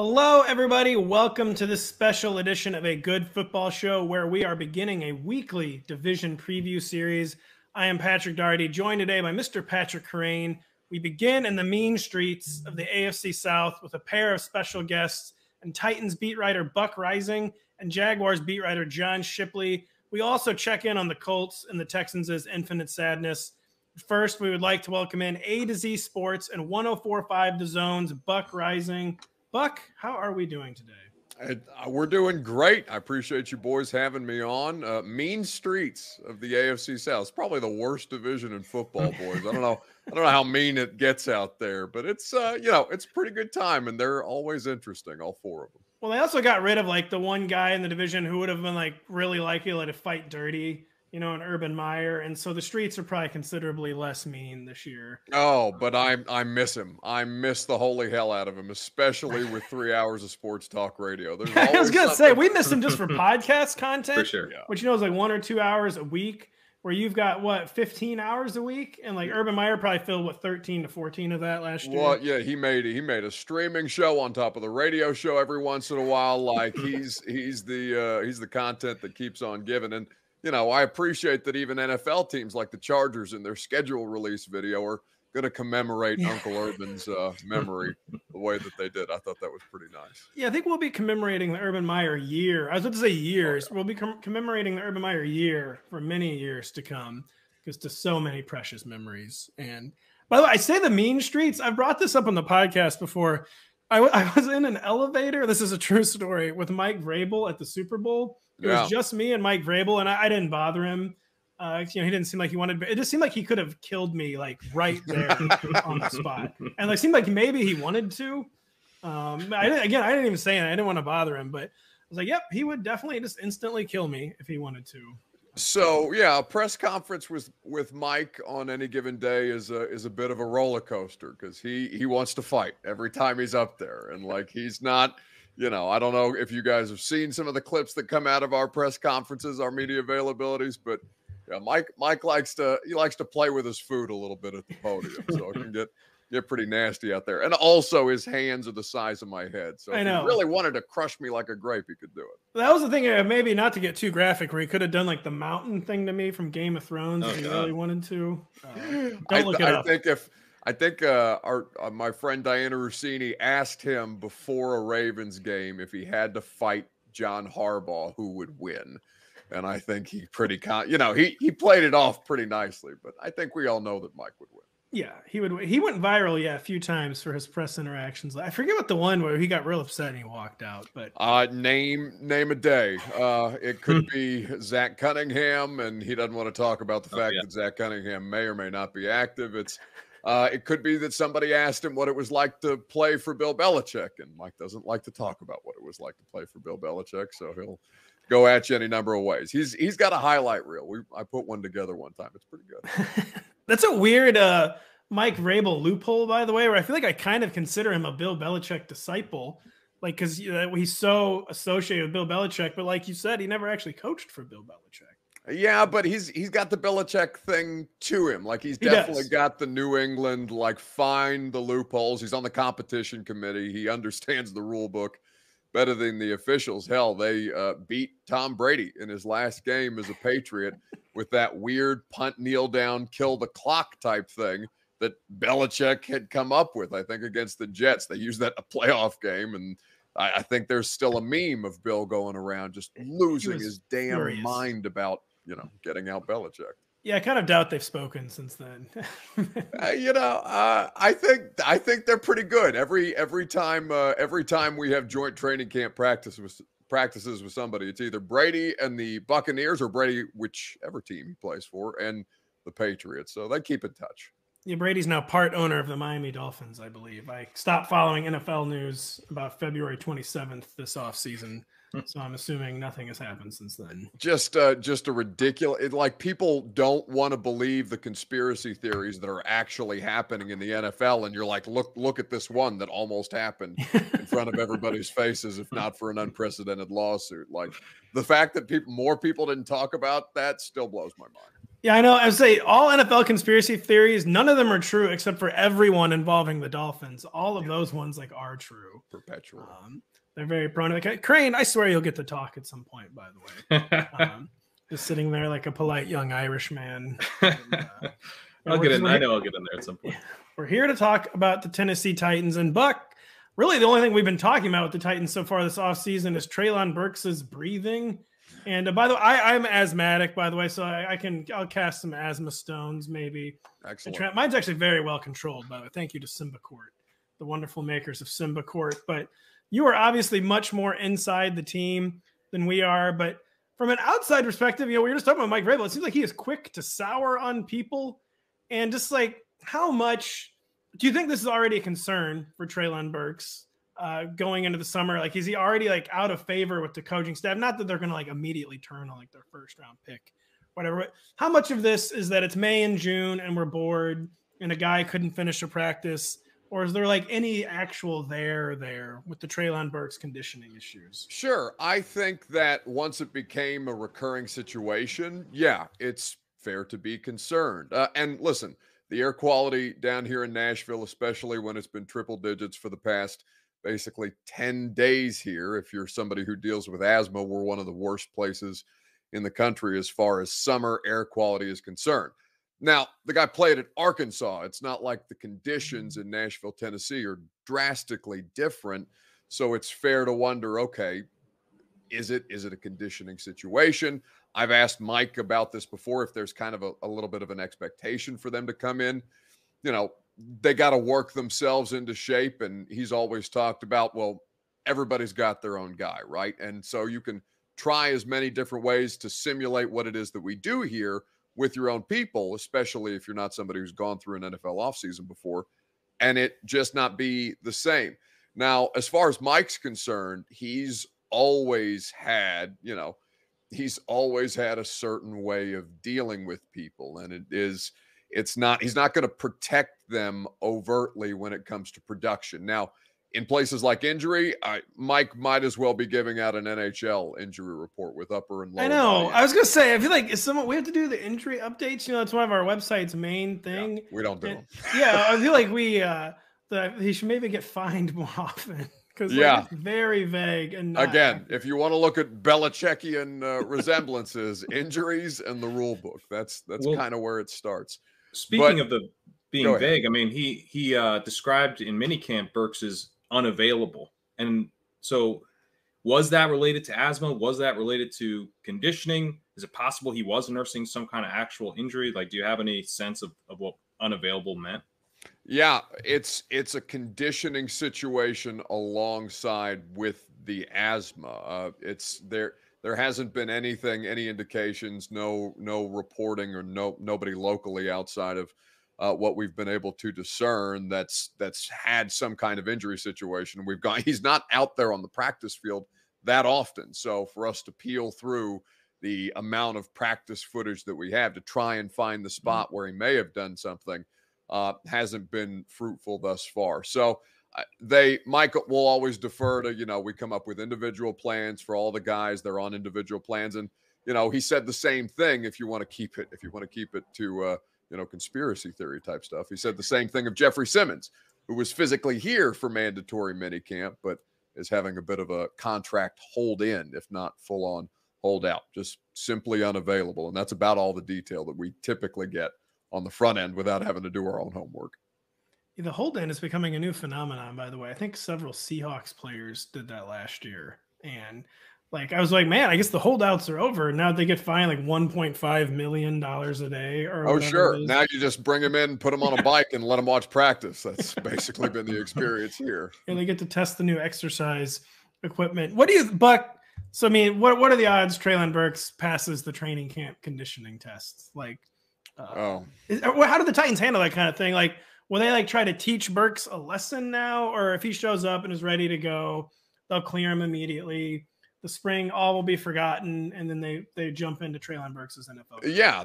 Hello, everybody. Welcome to this special edition of A Good Football Show, where we are beginning a weekly division preview series. I am Patrick Daugherty, joined today by Mr. Patrick Kerrane. We begin in the mean streets of the AFC South with a pair of special guests, and Titans beat writer Buck Reising and Jaguars beat writer John Shipley. We also check in on the Colts and the Texans' infinite sadness. First, we would like to welcome in A to Z Sports and 104.5 The Zone's Buck Reising. Buck, how are we doing today? We're doing great. I appreciate you boys having me on. Mean streets of the AFC South. It's probably the worst division in football, boys. I don't know how mean it gets out there, but it's it's a pretty good time, and they're always interesting, all four of them. Well, they also got rid of the one guy in the division who would have been really likely to fight dirty, an Urban Meyer, and so the streets are probably considerably less mean this year. Oh, but I miss him. I miss the holy hell out of him, especially with 3 hours of sports talk radio. I was gonna say we miss him just for podcast content, for sure. Yeah. Which is 1 or 2 hours a week. Where you've got 15 hours a week, and Urban Meyer probably filled 13 to 14 of that last year. Well, yeah, he made a streaming show on top of the radio show every once in a while. He's the content that keeps on giving. And I appreciate that even NFL teams like the Chargers in their schedule release video are going to commemorate Uncle Urban's memory the way that they did. I thought that was pretty nice. Yeah, I think we'll be commemorating the Urban Meyer year. I was about to say years. Oh, yeah. We'll be commemorating the Urban Meyer year for many years to come because to so many precious memories. And by the way, I say the mean streets. I've brought this up on the podcast before. I was in an elevator. This is a true story with Mike Vrabel at the Super Bowl. It was just me and Mike Vrabel, and I didn't bother him. He didn't seem like he wanted. It just seemed like he could have killed me right there on the spot, and it seemed like maybe he wanted to. I didn't even say it. I didn't want to bother him, but I was like, "Yep, he would definitely just instantly kill me if he wanted to." So yeah, a press conference with Mike on any given day is a bit of a roller coaster because he wants to fight every time he's up there, and he's not. I don't know if you guys have seen some of the clips that come out of our press conferences, our media availabilities, but yeah, Mike likes to play with his food a little bit at the podium, so it can get pretty nasty out there. And also, his hands are the size of my head, so if he really wanted to crush me like a grape, he could do it. That was the thing, maybe not to get too graphic, where he could have done the mountain thing to me from Game of Thrones if he really wanted to. Don't look it up. I think my friend Diana Rossini asked him before a Ravens game if he had to fight John Harbaugh, who would win. And I think he he played it off pretty nicely, but I think we all know that Mike would win. Yeah, he would. He went viral, a few times for his press interactions. I forget what the one where he got real upset and he walked out. But name a day. It could be Zach Cunningham, and he doesn't want to talk about the fact that Zach Cunningham may or may not be active. It could be that somebody asked him what it was like to play for Bill Belichick, and Mike doesn't like to talk about what it was like to play for Bill Belichick, so he'll go at you any number of ways. He's got a highlight reel. I put one together one time. It's pretty good. That's a weird Mike Vrabel loophole, by the way, where I feel like I kind of consider him a Bill Belichick disciple, because he's so associated with Bill Belichick. But like you said, he never actually coached for Bill Belichick. Yeah, but he's got the Belichick thing to him. He's definitely got the New England, find the loopholes. He's on the competition committee. He understands the rule book better than the officials. Hell, they beat Tom Brady in his last game as a Patriot with that weird punt, kneel down, kill the clock type thing that Belichick had come up with, I think, against the Jets. They used that in a playoff game, and I think there's still a meme of Bill going around just losing his damn mind about getting out Belichick. Yeah, I kind of doubt they've spoken since then. I think they're pretty good. Every time we have joint training camp practices with somebody, it's either Brady and the Buccaneers or Brady, whichever team he plays for, and the Patriots. So they keep in touch. Yeah, Brady's now part owner of the Miami Dolphins, I believe. I stopped following NFL news about February 27th this offseason. So I'm assuming nothing has happened since then. Just a ridiculous. People don't want to believe the conspiracy theories that are actually happening in the NFL, and you're like, look at this one that almost happened in front of everybody's faces, if not for an unprecedented lawsuit. The fact that more people didn't talk about that still blows my mind. Yeah, I know. I would say all NFL conspiracy theories, none of them are true except for everyone involving the Dolphins. All of those ones like are true. Perpetually. They're very prone to it. Kerrane, I swear you'll get to talk at some point, by the way. Just sitting there like a polite young Irish man. And, I'll get in. I know I'll get in there at some point. We're here to talk about the Tennessee Titans. And Buck, really the only thing we've been talking about with the Titans so far this offseason is Treylon Burks' breathing. And by the way, I'm asthmatic, by the way, so I'll cast some asthma stones maybe. Excellent. Mine's actually very well controlled, by the way. Thank you to Symbicort, the wonderful makers of Symbicort. But you are obviously much more inside the team than we are. But from an outside perspective, we were just talking about Mike Vrabel. It seems like he is quick to sour on people. And just like, how much do you think this is already a concern for Treylon Burks going into the summer? Like, is he already like out of favor with the coaching staff? Not that they're going to like immediately turn on like their first round pick, whatever. But how much of this is that it's May and June and we're bored and a guy couldn't finish a practice? Or is there like any actual there with the Treylon Burks conditioning issues? Sure. I think that once it became a recurring situation, yeah, it's fair to be concerned. And listen, the air quality down here in Nashville, especially when it's been triple digits for the past basically 10 days here, if you're somebody who deals with asthma, we're one of the worst places in the country as far as summer air quality is concerned. Now, the guy played at Arkansas. It's not like the conditions in Nashville, Tennessee are drastically different. So it's fair to wonder, okay, is it a conditioning situation? I've asked Mike about this before, if there's kind of a little bit of an expectation for them to come in. They got to work themselves into shape. And he's always talked about, well, everybody's got their own guy, right? And so you can try as many different ways to simulate what it is that we do here with your own people, especially if you're not somebody who's gone through an NFL offseason before, and it just not be the same. Now, as far as Mike's concerned, he's always had a certain way of dealing with people. And he's not going to protect them overtly when it comes to production. Now, in places like injury, Mike might as well be giving out an NHL injury report with upper and lower. I know. body. I was going to say, I feel like we have to do the injury updates. It's one of our website's main thing. Yeah, we don't do them. Yeah. I feel like he should maybe get fined more often. Because it's very vague. And again, if you want to look at Belichickian resemblances, injuries and the rule book, that's kind of where it starts. Speaking of the being vague, I mean, he described in minicamp Burks as unavailable. And so was that related to asthma? Was that related to conditioning? Is it possible he was nursing some kind of actual injury? Like, do you have any sense of what unavailable meant? Yeah, it's a conditioning situation alongside with the asthma. There hasn't been any indications, no reporting or nobody locally outside of what we've been able to discern that's had some kind of injury situation. He's not out there on the practice field that often. So for us to peel through the amount of practice footage that we have to try and find the spot where he may have done something hasn't been fruitful thus far. So Mike will always defer to, we come up with individual plans for all the guys. They're on individual plans. And, he said the same thing, if you want to keep it to, conspiracy theory type stuff. He said the same thing of Jeffrey Simmons, who was physically here for mandatory minicamp, but is having a bit of a contract hold in, if not full on hold out, just simply unavailable. And that's about all the detail that we typically get on the front end without having to do our own homework. The hold in is becoming a new phenomenon, by the way. I think several Seahawks players did that last year. And I was like, man, I guess the holdouts are over. Now they get fined like $1.5 million a day. Or sure. Now you just bring them in, put them on a bike and let them watch practice. That's basically been the experience here. And they get to test the new exercise equipment. What do you, Buck? So, I mean, what are the odds Treylon Burks passes the training camp conditioning tests? How do the Titans handle that kind of thing? Will they try to teach Burks a lesson now? Or if he shows up and is ready to go, they'll clear him immediately. The spring, all will be forgotten, and then they jump into Treylon Burks' NFL. Yeah,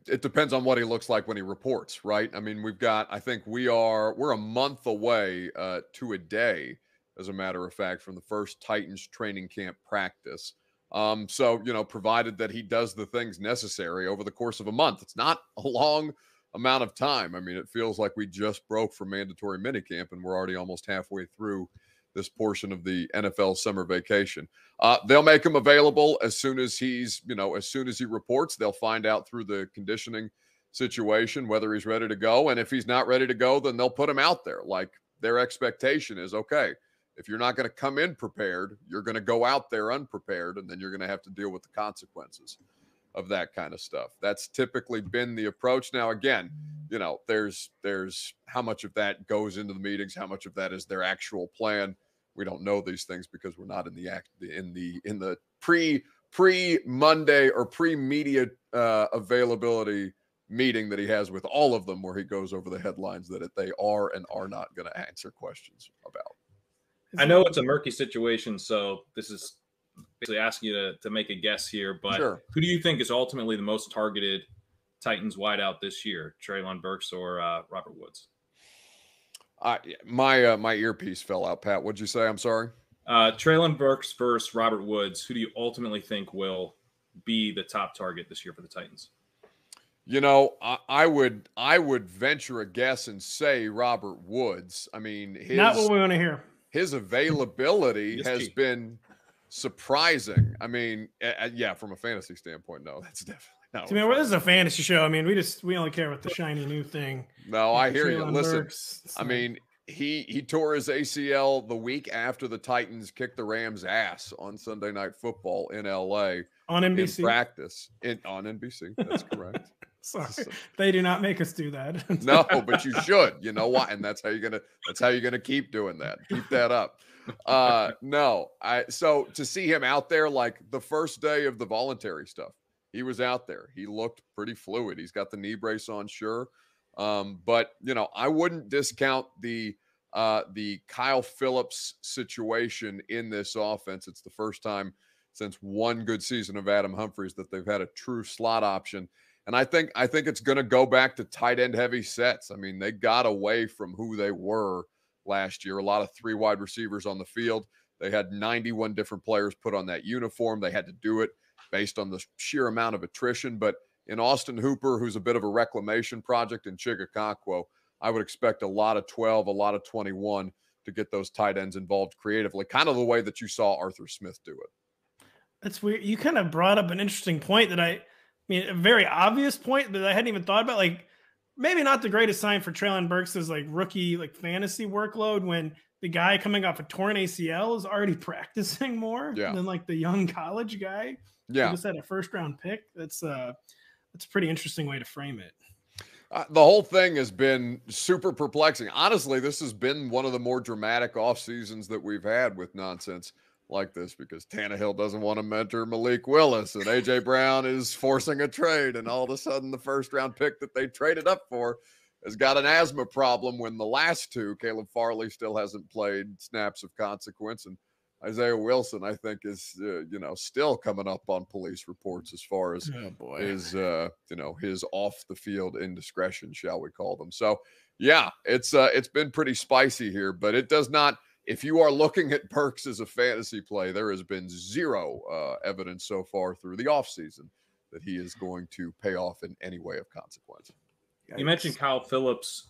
it depends on what he looks like when he reports, right? I mean, we're a month away to a day, as a matter of fact, from the first Titans training camp practice. So, provided that he does the things necessary over the course of a month, it's not a long amount of time. I mean, it feels like we just broke from mandatory minicamp and we're already almost halfway through this portion of the NFL summer vacation. They'll make him available as soon as he's, as soon as he reports. They'll find out through the conditioning situation whether he's ready to go. And if he's not ready to go, then they'll put him out there. Like, their expectation is, okay, if you're not going to come in prepared, you're going to go out there unprepared, and then you're going to have to deal with the consequences of that kind of stuff. That's typically been the approach. Now, again, there's how much of that goes into the meetings, how much of that is their actual plan. We don't know these things because we're not in the pre-Monday or pre-media availability meeting that he has with all of them, where he goes over the headlines that they are and are not going to answer questions about. I know it's a murky situation, so this is basically asking you to make a guess here, but sure. Who do you think is ultimately the most targeted Titans wideout this year, Treylon Burks or Robert Woods? My earpiece fell out, Pat. What'd you say? I'm sorry. Treylon Burks versus Robert Woods. Who do you ultimately think will be the top target this year for the Titans? I would venture a guess and say Robert Woods. I mean, not what we want to hear. His availability has been surprising. I mean, yeah, from a fantasy standpoint, no, that's definitely not. I mean, this is a fantasy show. I mean, we only care about the shiny new thing. No, I hear you. Listen, Burks. I mean, he tore his ACL the week after the Titans kicked the Rams' ass on Sunday Night Football in LA on NBC in practice on NBC. That's correct. Sorry, they do not make us do that. No, but you should. You know why? And that's how you're gonna keep doing that. Keep that up. So to see him out there, like the first day of the voluntary stuff, he was out there. He looked pretty fluid. He's got the knee brace on, sure. But I wouldn't discount the Kyle Phillips situation in this offense. It's the first time since one good season of Adam Humphries that they've had a true slot option. And I think it's going to go back to tight end heavy sets. I mean, they got away from who they were last year. A lot of 3 wide receivers on the field. They had 91 different players put on that uniform. They had to do it based on the sheer amount of attrition. But in Austin Hooper, who's a bit of a reclamation project, in Chigakakwo, I would expect a lot of 12, a lot of 21 to get those tight ends involved creatively, kind of the way that you saw Arthur Smith do it. That's weird. You kind of brought up an interesting point that I mean, a very obvious point that I hadn't even thought about. Like, maybe not the greatest sign for Treylon Burks' rookie fantasy workload when the guy coming off a torn ACL is already practicing more than the young college guy. Yeah, who just had a first-round pick. That's a pretty interesting way to frame it. The whole thing has been super perplexing. Honestly, this has been one of the more dramatic off seasons that we've had with nonsense like this, because Tannehill doesn't want to mentor Malik Willis, and AJ Brown is forcing a trade, and all of a sudden the first round pick that they traded up for has got an asthma problem, when the last 2, Caleb Farley, still hasn't played snaps of consequence, and Isaiah Wilson, I think, is still coming up on police reports as far as his off the field indiscretion, shall we call them. So yeah, it's been pretty spicy here, but it does not. If you are looking at Burks as a fantasy play, there has been zero evidence so far through the offseason that he is going to pay off in any way of consequence. You mentioned Kyle Phillips.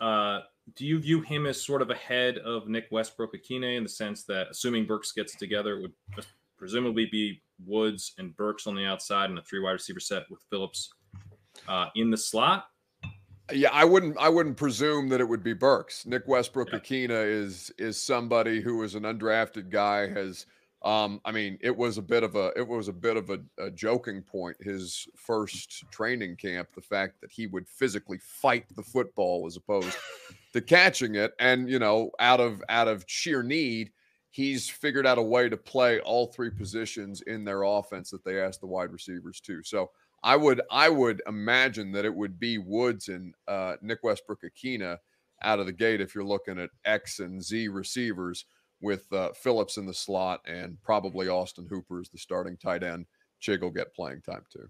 Do you view him as sort of ahead of Nick Westbrook-Ikhine in the sense that, assuming Burks gets together, it would presumably be Woods and Burks on the outside and a 3 wide receiver set with Phillips in the slot? Yeah, I wouldn't presume that it would be Burks. Nick Westbrook-Ikhine is somebody who is an undrafted guy. Has it was a bit of a joking point, his first training camp, the fact that he would physically fight the football as opposed to catching it, and out of sheer need, he's figured out a way to play all 3 positions in their offense that they asked the wide receivers to. So I would imagine that it would be Woods and Nick Westbrook-Ikhine out of the gate if you're looking at X and Z receivers, with Phillips in the slot and probably Austin Hooper as the starting tight end. Chig will get playing time too.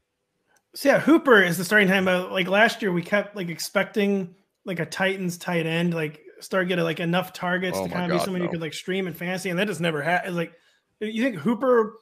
So yeah, Hooper is the starting time. But last year, we kept expecting a Titans tight end start getting enough targets to kind of be somebody who could stream in fantasy, and that just never happened. You think Hooper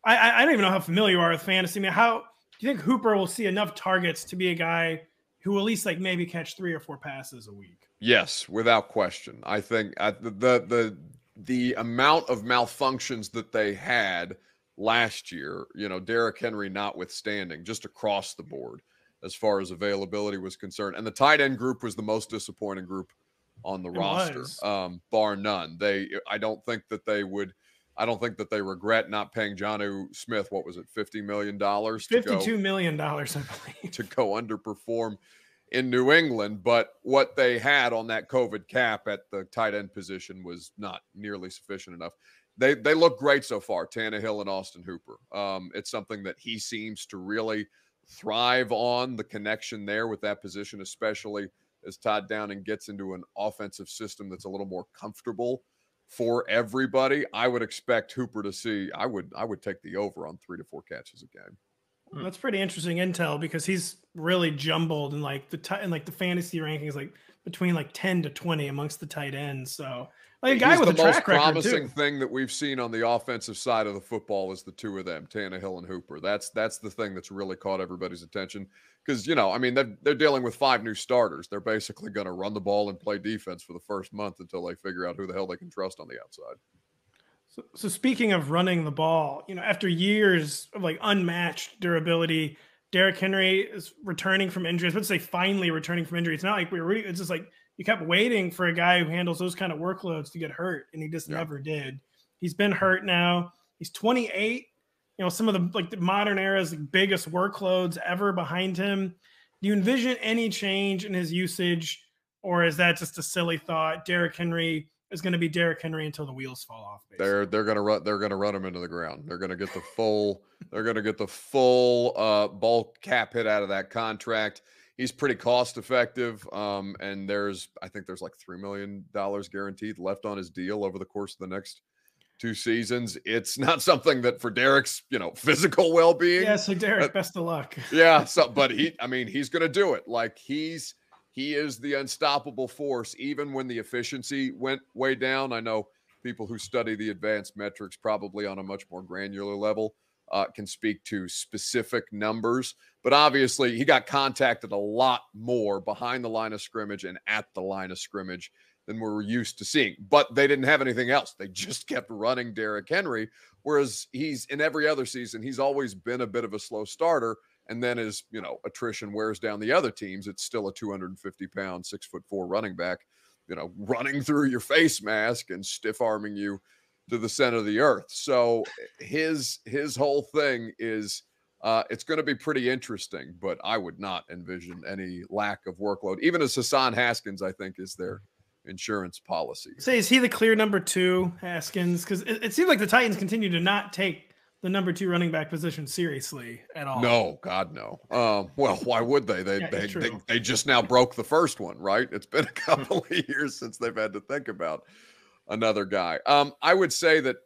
I don't even know how familiar you are with fantasy. I mean, how do you think Hooper will see enough targets to be a guy who will at least like maybe catch 3 or 4 passes a week? Yes, without question. I think the amount of malfunctions that they had last year, Derrick Henry notwithstanding, just across the board as far as availability was concerned. And the tight end group was the most disappointing group on the roster, bar none. I don't think that they regret not paying Jonnu Smith, what was it, $50 million? $52 million, I believe. To go underperform in New England. But what they had on that COVID cap at the tight end position was not nearly sufficient enough. They look great so far, Tannehill and Austin Hooper. It's something that he seems to really thrive on, the connection there with that position, especially as Todd Downing gets into an offensive system that's a little more comfortable for everybody. I would expect Hooper to see, I would take the over on 3 to 4 catches a game. That's pretty interesting intel, because he's really jumbled in like the fantasy rankings, like between like 10 to 20 amongst the tight ends. So like a guy with a track record, the most promising thing that we've seen on the offensive side of the football is the two of them, Tannehill and Hooper. That's the thing that's really caught everybody's attention, because they're dealing with 5 new starters. They're basically going to run the ball and play defense for the first month until they figure out who the hell they can trust on the outside. So speaking of running the ball, after years of like unmatched durability, Derrick Henry is returning from injury. I would say finally returning from injury. It's not like it's just like you kept waiting for a guy who handles those kind of workloads to get hurt, and he just never did. He's been hurt now. He's 28. Some of the modern era's biggest workloads ever behind him. Do you envision any change in his usage, or is that just a silly thought? Derrick Henry is going to be Derrick Henry until the wheels fall off. Basically. They're going to run him into the ground. They're going to get the full bulk cap hit out of that contract. He's pretty cost effective. And I think there's like $3 million guaranteed left on his deal over the course of the next 2 seasons. It's not something that for Derrick's, physical well-being. Yeah. So Derrick, best of luck. Yeah. But he's going to do it. Like he is the unstoppable force, even when the efficiency went way down. I know people who study the advanced metrics probably on a much more granular level can speak to specific numbers. But obviously, he got contacted a lot more behind the line of scrimmage and at the line of scrimmage than we're used to seeing. But they didn't have anything else. They just kept running Derrick Henry, whereas he's in every other season, he's always been a bit of a slow starter. And then as, attrition wears down the other teams, it's still a 250-pound, 6'4" running back, running through your face mask and stiff-arming you to the center of the earth. So his whole thing is it's going to be pretty interesting, but I would not envision any lack of workload. Even as Hassan Haskins, I think, is their insurance policy. Say, is he the clear number 2, Haskins? Because it seems like the Titans continue to not take the number 2 running back position seriously at all. No, God, no. Well, why would they? They just now broke the first one, right? It's been a couple of years since they've had to think about another guy. I would say that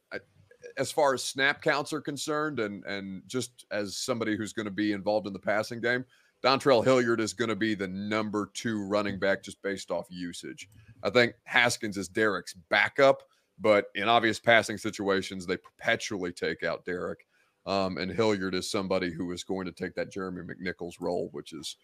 as far as snap counts are concerned, and just as somebody who's going to be involved in the passing game, Dontrell Hilliard is going to be the number 2 running back just based off usage. I think Haskins is Derrick's backup, but in obvious passing situations, they perpetually take out Derrick. And Hilliard is somebody who is going to take that Jeremy McNichols role, which is,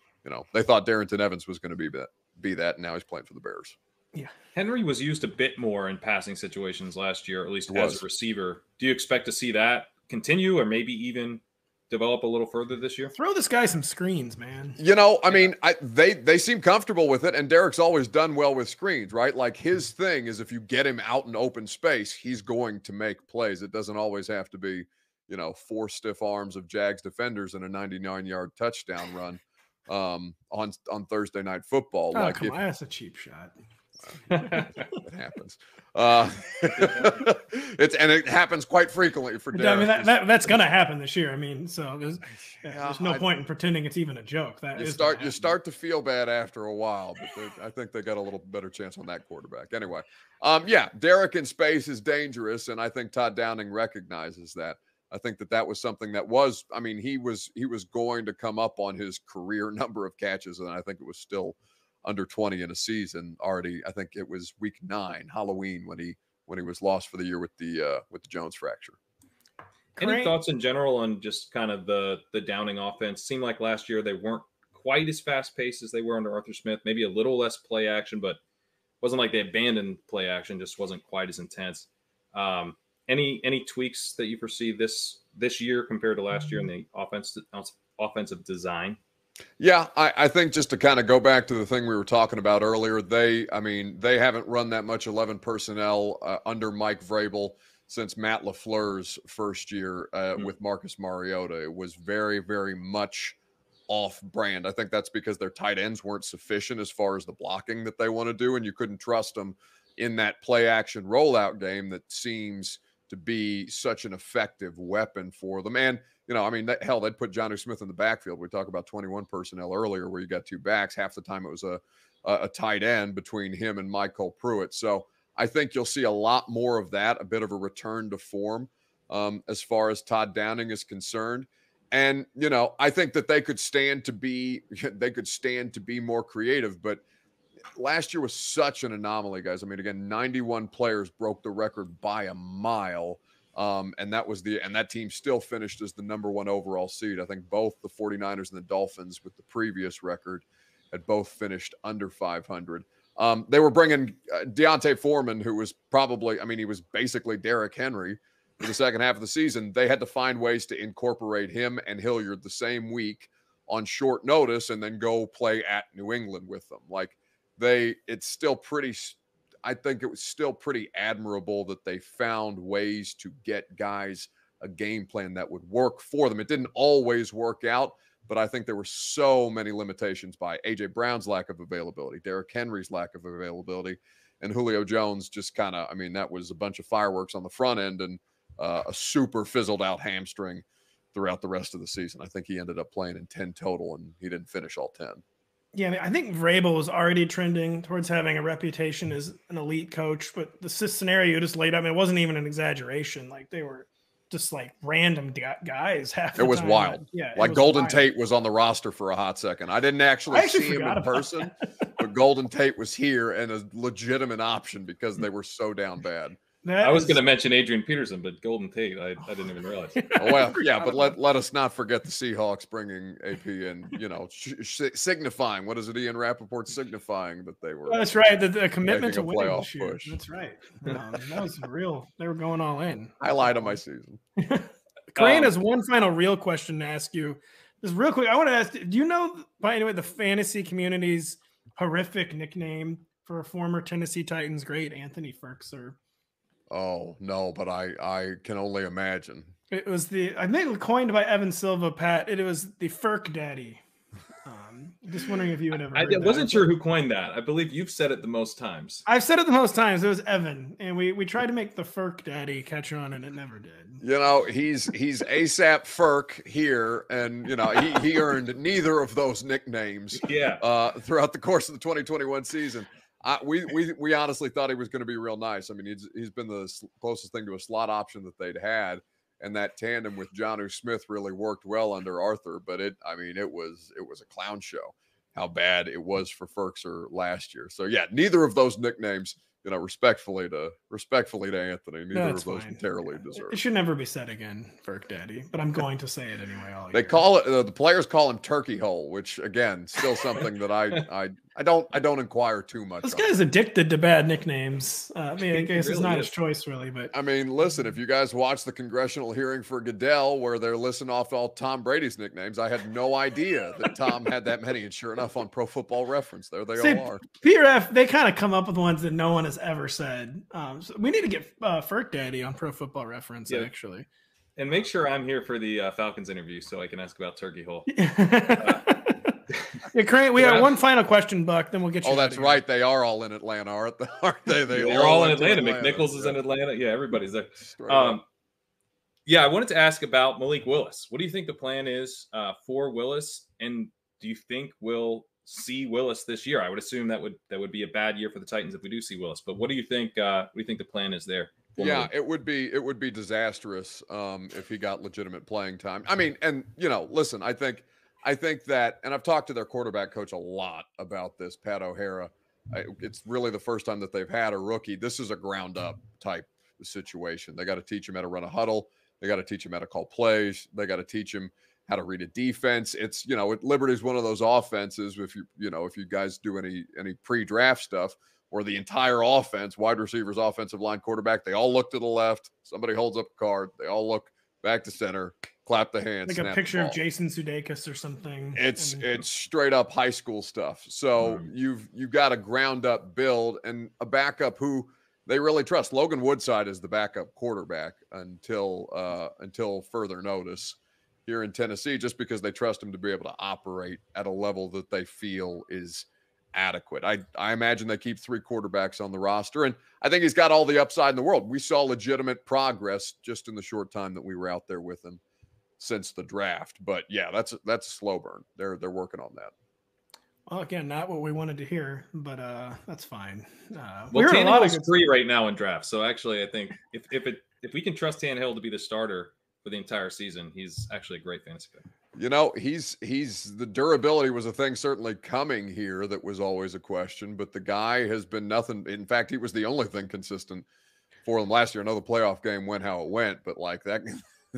they thought Darrington Evans was going to be that, and now he's playing for the Bears. Yeah. Henry was used a bit more in passing situations last year, at least as a receiver. Do you expect to see that continue, or maybe even develop a little further this year? Throw this guy some screens, man. They seem comfortable with it, and Derrick's always done well with screens, right? Like his thing is if you get him out in open space, he's going to make plays. It doesn't always have to be, 4 stiff arms of Jags defenders and a 99-yard touchdown run on Thursday Night Football. Oh, come on, that's a cheap shot. It happens. It happens quite frequently for Derrick. I mean, that's going to happen this year. I mean, so there's no point in pretending it's even a joke. You start to feel bad after a while, but I think they got a little better chance on that quarterback. Anyway, Derrick in space is dangerous, and I think Todd Downing recognizes that. I think that was something that was. I mean, he was going to come up on his career number of catches, and I think it was still under 20 in a season already. I think it was week 9, Halloween, when he was lost for the year with the Jones fracture. Any thoughts in general on just kind of the Downing offense? Seemed like last year they weren't quite as fast paced as they were under Arthur Smith. Maybe a little less play action, but wasn't like they abandoned play action. Just wasn't quite as intense. Any tweaks that you foresee this year compared to last year in the offensive design? Yeah, I think just to kind of go back to the thing we were talking about earlier, they haven't run that much 11 personnel under Mike Vrabel since Matt LaFleur's first year with Marcus Mariota. It was very, very much off-brand. I think that's because their tight ends weren't sufficient as far as the blocking that they want to do, and you couldn't trust them in that play-action rollout game that seems to be such an effective weapon for them. And, hell, they'd put Jonnu Smith in the backfield. We talked about 21 personnel earlier where you got two backs. Half the time it was a tight end between him and Michael Pruitt. So I think you'll see a lot more of that, a bit of a return to form as far as Todd Downing is concerned. And, I think that they could stand to be more creative, but last year was such an anomaly, guys. Again, 91 players broke the record by a mile. And that team still finished as the number 1 overall seed. I think both the 49ers and the Dolphins with the previous record had both finished under 500. They were bringing Deontay Foreman, who was he was basically Derrick Henry for the second half of the season. They had to find ways to incorporate him and Hilliard the same week on short notice and then go play at New England with them. I think it was still pretty admirable that they found ways to get guys a game plan that would work for them. It didn't always work out, but I think there were so many limitations by A.J. Brown's lack of availability, Derrick Henry's lack of availability, and Julio Jones just that was a bunch of fireworks on the front end and a super fizzled out hamstring throughout the rest of the season. I think he ended up playing in 10 total, and he didn't finish all 10. Yeah, I think Vrabel was already trending towards having a reputation as an elite coach, but the scenario you just laid out, it wasn't even an exaggeration. They were just random guys. It was wild. Yeah, Golden Tate was on the roster for a hot second. I didn't actually see him in person, but Golden Tate was here and a legitimate option because they were so down bad. I was going to mention Adrian Peterson, but Golden Tate, I didn't even realize. But let us not forget the Seahawks bringing AP in, signifying, what is it, Ian Rappaport signifying that they were. That's right, the commitment to winning this year. Push. That's right. That was real. They were going all in. Highlight of my season. Kerrane has one final real question to ask you. Just real quick, I want to ask, do you know, by any way, the fantasy community's horrific nickname for a former Tennessee Titans great, Anthony Firkser? Oh, no, but I can only imagine. It was I think it was coined by Evan Silva, Pat. It was the Firk Daddy. Just wondering if you would ever. I wasn't sure who coined that. I believe you've said it the most times. I've said it the most times. It was Evan, and we tried to make the Firk Daddy catch on, and it never did. He's ASAP Firk here, and he earned neither of those nicknames. Yeah. Throughout the course of the 2021 season. We honestly thought he was going to be real nice. He's been the closest thing to a slot option that they'd had, and that tandem with Jonnu Smith really worked well under Arthur. But it was a clown show how bad it was for Firkser last year. So yeah, neither of those nicknames, respectfully to Anthony, neither of those entirely deserved. It should never be said again, Firk Daddy, but I'm going to say it anyway. They call it the players call him Turkey Hole, which again, still something that I don't inquire too much. This guy's addicted to bad nicknames. I guess it's not his choice, really. But listen, if you guys watch the congressional hearing for Goodell, where they're listing off all Tom Brady's nicknames, I had no idea that Tom had that many. And sure enough, on Pro Football Reference, there they all are. PRF, they kind of come up with ones that no one has ever said. So we need to get Firk Daddy on Pro Football Reference, actually. And make sure I'm here for the Falcons interview so I can ask about Turkey Hole. Yeah, Kerrane, we have one final question, Buck, then we'll get you. Oh, that's right. They are all in Atlanta, aren't they? They're all in Atlanta. McNichols is in Atlanta. Yeah, everybody's there. I wanted to ask about Malik Willis. What do you think the plan is for Willis? And do you think we'll see Willis this year? I would assume that would be a bad year for the Titans if we do see Willis. But what do you think? What do you think the plan is there? Yeah, it would be disastrous if he got legitimate playing time. Listen, I think that, and I've talked to their quarterback coach a lot about this, Pat O'Hara. It's really the first time that they've had a rookie. This is a ground up type situation. They got to teach him how to run a huddle. They got to teach him how to call plays. They got to teach him how to read a defense. It's, Liberty's one of those offenses. If you guys do any pre-draft stuff, where the entire offense, wide receivers, offensive line, quarterback, they all look to the left. Somebody holds up a card. They all look back to center, clap the hands. Like a picture of Jason Sudeikis or something. It's straight up high school stuff. So you've got a ground up build and a backup who they really trust. Logan Woodside is the backup quarterback until further notice here in Tennessee, just because they trust him to be able to operate at a level that they feel is adequate. I imagine they keep 3 quarterbacks on the roster, and I think he's got all the upside in the world. We saw legitimate progress just in the short time that we were out there with him since the draft. But yeah, that's a slow burn. They're working on that. Well, again, not what we wanted to hear, but that's fine. Well, Tannehill's free right now in drafts, so actually, I think if we can trust Tannehill to be the starter for the entire season, he's actually a great fantasy pick. He's the durability was a thing certainly coming here that was always a question, but the guy has been nothing. In fact, he was the only thing consistent for them last year. I know the playoff game went how it went, but like that,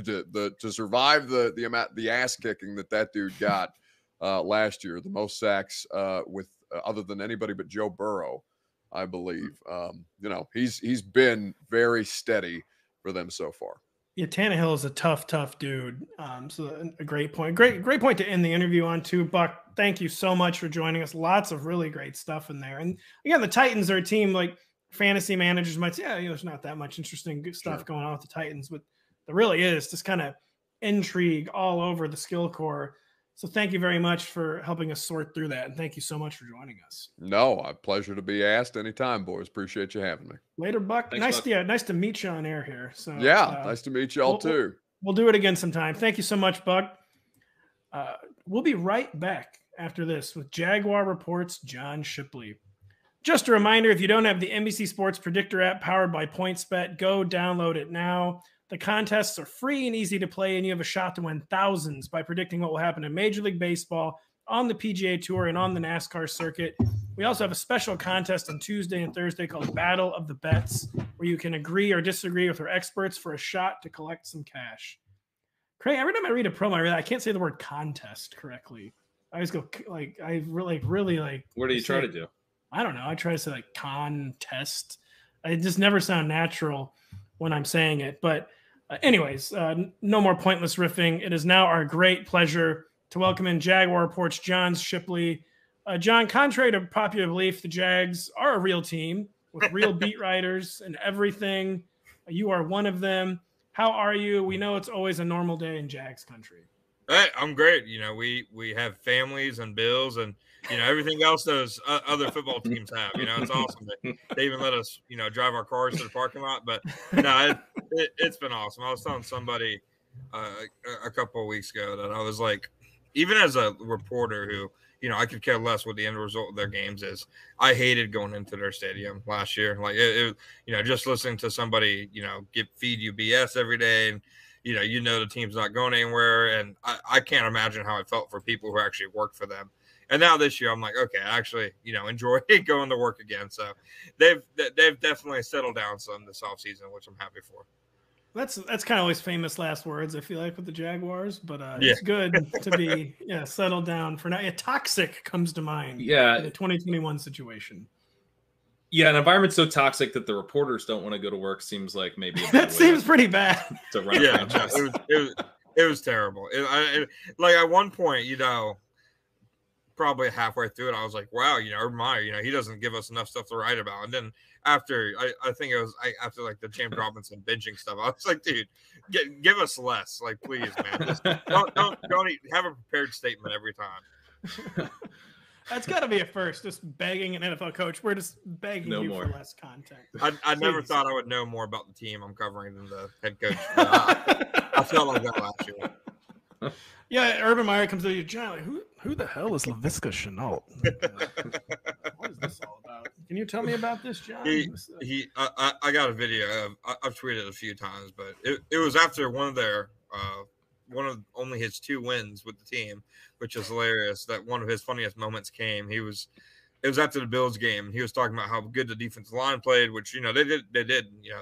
to survive the ass kicking that dude got last year, the most sacks with other than anybody but Joe Burrow, I believe. He's been very steady for them so far. Yeah, Tannehill is a tough dude. So a great point. Great point to end the interview on too. Buck, thank you so much for joining us. Lots of really great stuff in there. And again, the Titans are a team like fantasy managers might say, there's not that much interesting stuff going on with the Titans, but there really is just kind of intrigue all over the skill core. So thank you very much for helping us sort through that. And thank you so much for joining us. No, a pleasure to be asked anytime, boys. Appreciate you having me. Later, Buck. Thanks, Buck. Nice to meet you on air here. So nice to meet y'all too. We'll do it again sometime. Thank you so much, Buck. We'll be right back after this with Jaguar Report's John Shipley. Just a reminder, if you don't have the NBC Sports Predictor app powered by PointsBet, go download it now. The contests are free and easy to play, and you have a shot to win thousands by predicting what will happen in Major League Baseball, on the PGA Tour, and on the NASCAR circuit. We also have a special contest on Tuesday and Thursday called Battle of the Bets, where you can agree or disagree with our experts for a shot to collect some cash. Craig, every time I read a promo, I can't say the word contest correctly. I always go really. What do you try to do? I don't know. I try to say like contest. It just never sound natural when I'm saying it. But anyways, no more pointless riffing. It is now our great pleasure to welcome in Jaguar Report's John Shipley. John, contrary to popular belief, the Jags are a real team with real beat writers and everything. You are one of them. How are you? We know it's always a normal day in Jags country. Hey, I'm great. We have families and bills and, everything else those other football teams have. It's awesome. They even let us, drive our cars to the parking lot. But, no, it's been awesome. I was telling somebody a couple of weeks ago that I was like, even as a reporter who, I could care less what the end result of their games is. I hated going into their stadium last year. Like, it just listening to somebody, feed you BS every day and, the team's not going anywhere. And I can't imagine how it felt for people who actually work for them. And now this year, I'm like, okay, I actually, enjoy going to work again. So they've definitely settled down some this offseason, which I'm happy for. That's kind of always famous last words, I feel like, with the Jaguars. But it's good to be settled down for now. Yeah, toxic comes to mind. Yeah, in the 2021 situation. Yeah, an environment so toxic that the reporters don't want to go to work seems like maybe that seems pretty bad. To run a franchise. It was terrible. Like at one point, probably halfway through it, I was like, wow, Urban Meyer, he doesn't give us enough stuff to write about. And then after, I think it was after like the James Robinson benching stuff, I was like, dude, give us less, like, please, man. Just don't have a prepared statement every time. That's got to be a first, just begging an NFL coach. We're just begging for less content. I never thought I would know more about the team I'm covering than the head coach. I felt like that last year. Yeah, Urban Meyer comes to you, John, like, who the hell is LaVisca Chenault? What is this all about? Can you tell me about this, John? I got a video. I've tweeted it a few times, but it was after one of only his 2 wins with the team, which is hilarious. That one of his funniest moments came. It was after the Bills game. He was talking about how good the defensive line played, which they did.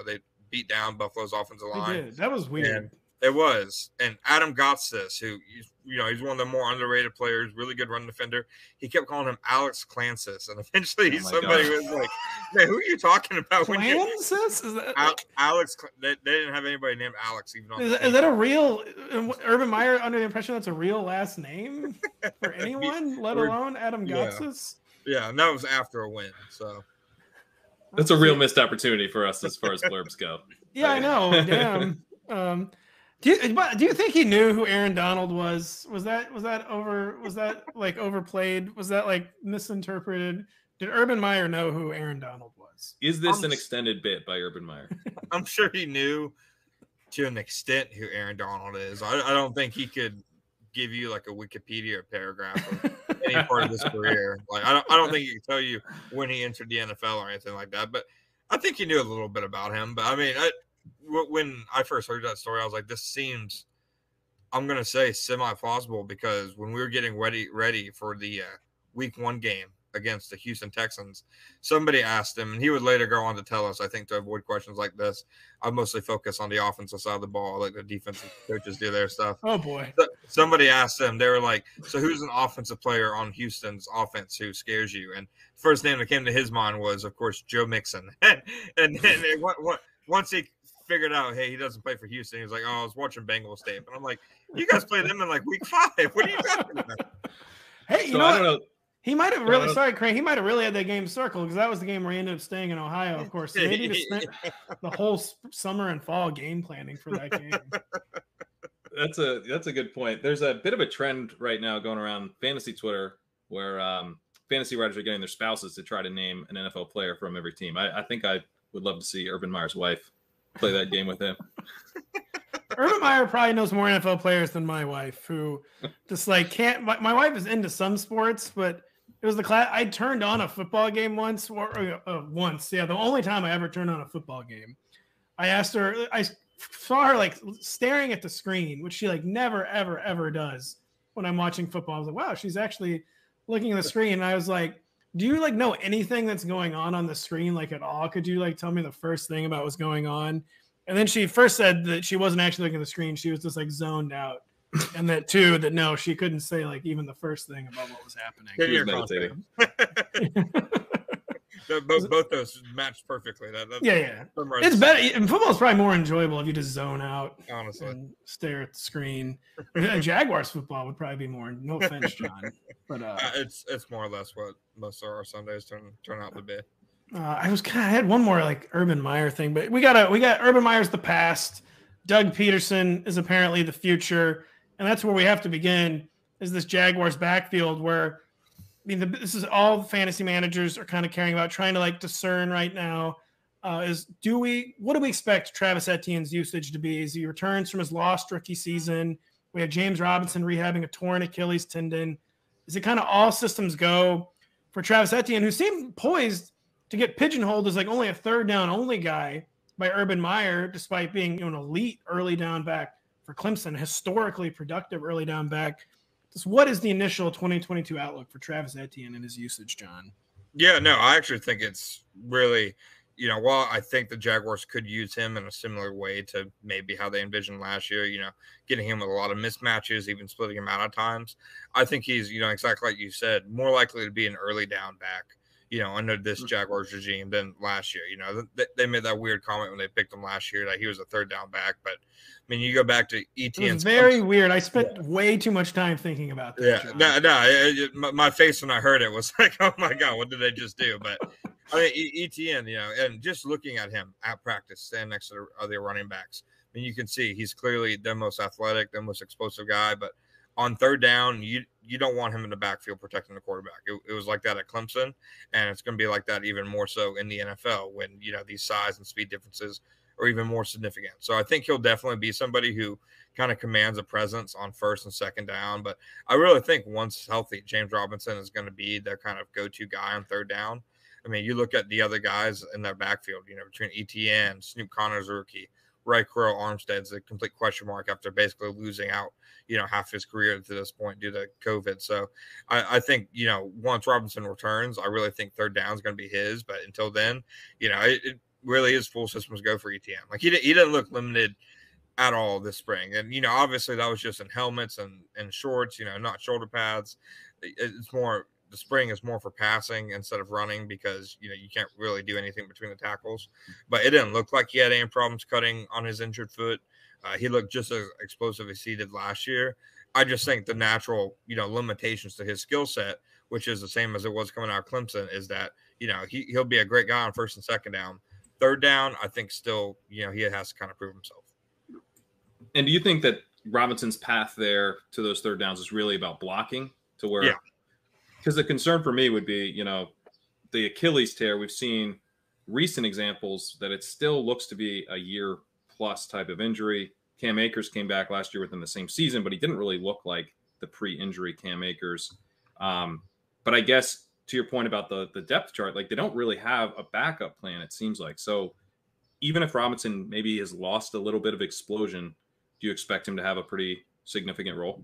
They beat down Buffalo's offensive line. They did. That was weird. It was. And Adam Gotsis, who, he's one of the more underrated players, really good run defender. He kept calling him Alex Clancis. And eventually somebody was like, man, who are you talking about? Clancis? Is that Alex? They didn't have anybody named Alex even on is that a real Urban Meyer under the impression that's a real last name for anyone, let alone Adam Gotsis? Yeah, and that was after a win. So that's a real missed opportunity for us as far as blurbs go. Yeah, I know. Damn. Do you think he knew who Aaron Donald was? Was that like overplayed? Was that like misinterpreted? Did Urban Meyer know who Aaron Donald was? Is this an extended bit by Urban Meyer? I'm sure he knew to an extent who Aaron Donald is. I don't think he could give you like a Wikipedia paragraph of any part of his career. Like I don't think he can tell you when he entered the NFL or anything like that. But I think he knew a little bit about him. But I mean, when I first heard that story, I was like, this seems, I'm going to say, semi-plausible, because when we were getting ready for the week 1 game against the Houston Texans, somebody asked him, and he would later go on to tell us, I think, to avoid questions like this, I mostly focus on the offensive side of the ball, like the defensive coaches do their stuff. Oh, boy. Somebody asked him, they were like, so who's an offensive player on Houston's offense who scares you? And the first name that came to his mind was, of course, Joe Mixon. and once he figured out, hey, he doesn't play for Houston, he was like, oh, I was watching Bengals tape. And I'm like, you guys played them in like week 5. What are you talking about? Hey, you know what? He might have really, sorry, Kerrane, he might have really had that game circled, because that was the game where he ended up staying in Ohio, of course. So maybe he just spent the whole summer and fall game planning for that game. That's a good point. There's a bit of a trend right now going around fantasy Twitter where fantasy writers are getting their spouses to try to name an NFL player from every team. I think I would love to see Urban Meyer's wife play that game with him. Urban Meyer probably knows more NFL players than my wife, who just like can't. My wife is into some sports, but it was the class. I turned on a football game once. Yeah, the only time I ever turned on a football game. I asked her. I saw her like staring at the screen, which she like never, ever, ever does when I'm watching football. I was like, wow, she's actually looking at the screen. And I was like, do you like know anything that's going on the screen, like at all? Could you like tell me the first thing about what's going on? And then she first said that she wasn't actually looking at the screen. She was just like zoned out. And that no, she couldn't say like even the first thing about what was happening. She was meditating. Both those matched perfectly. Yeah. It's better. And football is probably more enjoyable if you just zone out, honestly, and stare at the screen. Jaguars football would probably be more. No offense, John, but it's more or less what most of our Sundays turn out to be. I had one more like Urban Meyer thing, but we got Urban Meyer's the past. Doug Peterson is apparently the future, and that's where we have to begin. Is this Jaguars backfield where? I mean, this is all fantasy managers are kind of caring about, trying to like discern right now. What do we expect Travis Etienne's usage to be as he returns from his lost rookie season? We have James Robinson rehabbing a torn Achilles tendon. Is it kind of all systems go for Travis Etienne, who seemed poised to get pigeonholed as like only a third down only guy by Urban Meyer, despite being an elite early down back for Clemson, historically productive early down back? What is the initial 2022 outlook for Travis Etienne and his usage, John? Yeah, no, I actually think it's really, while I think the Jaguars could use him in a similar way to maybe how they envisioned last year, getting him with a lot of mismatches, even splitting him out at times, I think he's, exactly like you said, more likely to be an early down back, under this Jaguars regime than last year. They made that weird comment when they picked him last year that he was a third down back, but I mean, you go back to Etienne. It's very weird. I spent way too much time thinking about that. Yeah, my face when I heard it was like, oh my God, what did they just do? But I mean, Etienne, and just looking at him at practice, standing next to the other running backs, I mean, you can see he's clearly the most athletic, the most explosive guy, but on third down, you don't want him in the backfield protecting the quarterback. It was like that at Clemson, and it's going to be like that even more so in the NFL when, these size and speed differences are even more significant. So I think he'll definitely be somebody who kind of commands a presence on first and second down. But I really think once healthy, James Robinson is going to be their kind of go-to guy on third down. I mean, you look at the other guys in their backfield, between Etienne, Snoop Connor's a rookie, Ray Crow Armstead's a complete question mark after basically losing out, half his career to this point due to COVID. So I think, once Robinson returns, I really think third down is going to be his. But until then, it really is full systems go for Etienne. Like he didn't look limited at all this spring. And, obviously that was just in helmets and shorts, not shoulder pads. It's more, the spring is more for passing instead of running because, you can't really do anything between the tackles. But it didn't look like he had any problems cutting on his injured foot. He looked just as explosive as he did last year. I just think the natural, limitations to his skill set, which is the same as it was coming out of Clemson, is that, he'll be a great guy on first and second down. Third down, I think still, he has to kind of prove himself. And do you think that Robinson's path there to those third downs is really about blocking to where, because the concern for me would be, the Achilles tear, we've seen recent examples that it still looks to be a year plus type of injury. Cam Akers came back last year within the same season, but he didn't really look like the pre-injury Cam Akers. But I guess to your point about the depth chart, like they don't really have a backup plan, it seems like. So even if Robinson maybe has lost a little bit of explosion, do you expect him to have a pretty significant role?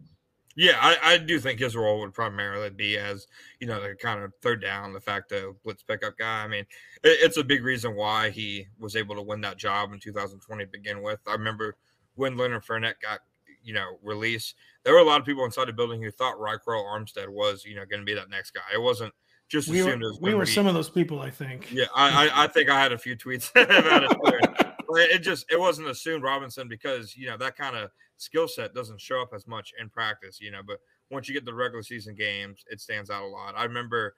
Yeah, I do think his role would primarily be as, the kind of third down, the facto blitz pickup guy. I mean, it's a big reason why he was able to win that job in 2020 to begin with. I remember when Leonard Fournette got, released, there were a lot of people inside the building who thought Ryquell Armstead was, going to be that next guy. It wasn't just assumed it was we were some of those people, I think. Yeah, I think I had a few tweets about it. It wasn't assumed Robinson because, that kind of skill set doesn't show up as much in practice, but once you get the regular season games, it stands out a lot. I remember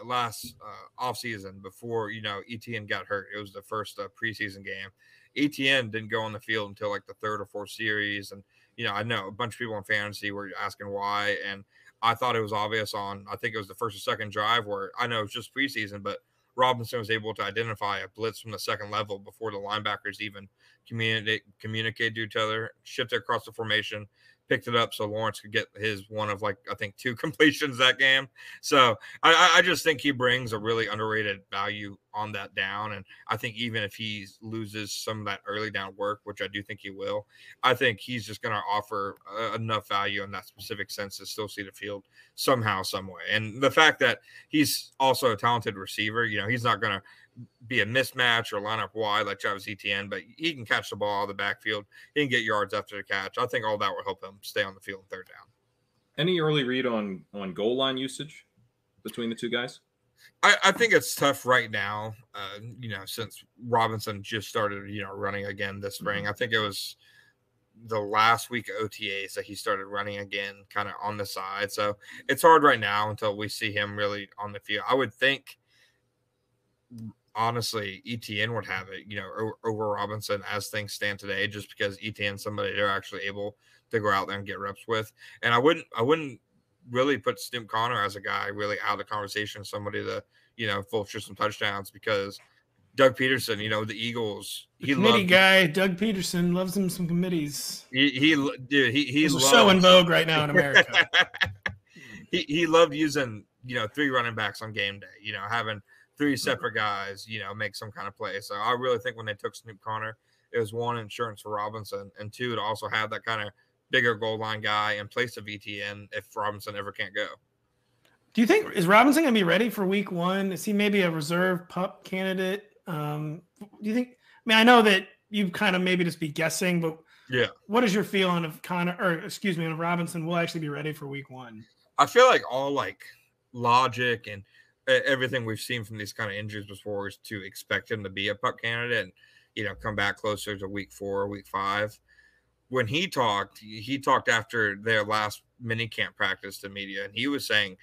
last offseason before, Etienne got hurt. It was the first preseason game. Etienne didn't go on the field until like the third or fourth series. And, I know a bunch of people in fantasy were asking why. And I thought it was obvious on, I think it was the first or second drive where I know it's just preseason, but Robinson was able to identify a blitz from the second level before the linebackers even communicate to each other, shifted across the formation, picked it up so Lawrence could get his one of, like, I think 2 completions that game. So I just think he brings a really underrated value on that down. And I think even if he loses some of that early down work, which I do think he will, I think he's just going to offer enough value in that specific sense to still see the field somehow, some way. And the fact that he's also a talented receiver, he's not going to be a mismatch or line up wide like Travis Etienne, but he can catch the ball out of the backfield. He can get yards after the catch. I think all that will help him stay on the field in third down. Any early read on goal line usage between the two guys? I think it's tough right now, since Robinson just started, running again this spring. I think it was the last week of OTAs that he started running again kind of on the side. So it's hard right now until we see him really on the field. I would think, honestly, Etienne would have it, over Robinson as things stand today, just because Etienne's somebody they're actually able to go out there and get reps with. And I wouldn't really put Snoop Connor as a guy really out of the conversation, somebody to, vulture some touchdowns, because Doug Peterson, the Eagles, Doug Peterson loves him some committees. He's so in vogue right now in America. he loved using, 3 running backs on game day, having 3 separate guys, make some kind of play. So I really think when they took Snoop Connor, it was 1, insurance for Robinson, and 2, to also have that kind of bigger goal line guy in place of ETN if Robinson ever can't go. Do you think, is Robinson going to be ready for week 1? Is he maybe a reserve pup candidate? Do you think, I know that you kind of maybe just be guessing, but yeah, what is your feeling of of Robinson will actually be ready for week 1? I feel like all logic and everything we've seen from these kind of injuries before is to expect him to be a pup candidate and, come back closer to week 4 or week 5. When he talked after their last mini camp practice to media, and he was saying,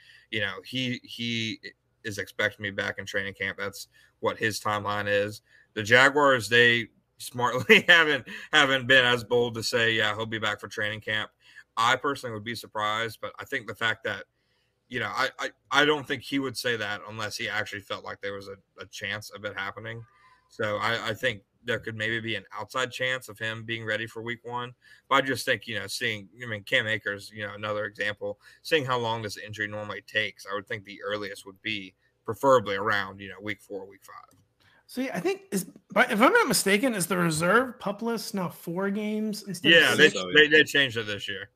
he is expecting me back in training camp. That's what his timeline is. The Jaguars, they smartly haven't been as bold to say, yeah, he'll be back for training camp. I personally would be surprised, but I think the fact that, I don't think he would say that unless he actually felt like there was a chance of it happening. So I think there could maybe be an outside chance of him being ready for week 1. But I just think, seeing, Cam Akers, another example, seeing how long this injury normally takes, I would think the earliest would be preferably around, week 4, week 5. See, I think, if I'm not mistaken, is the reserve pup list now 4 games instead of 6? They changed it this year.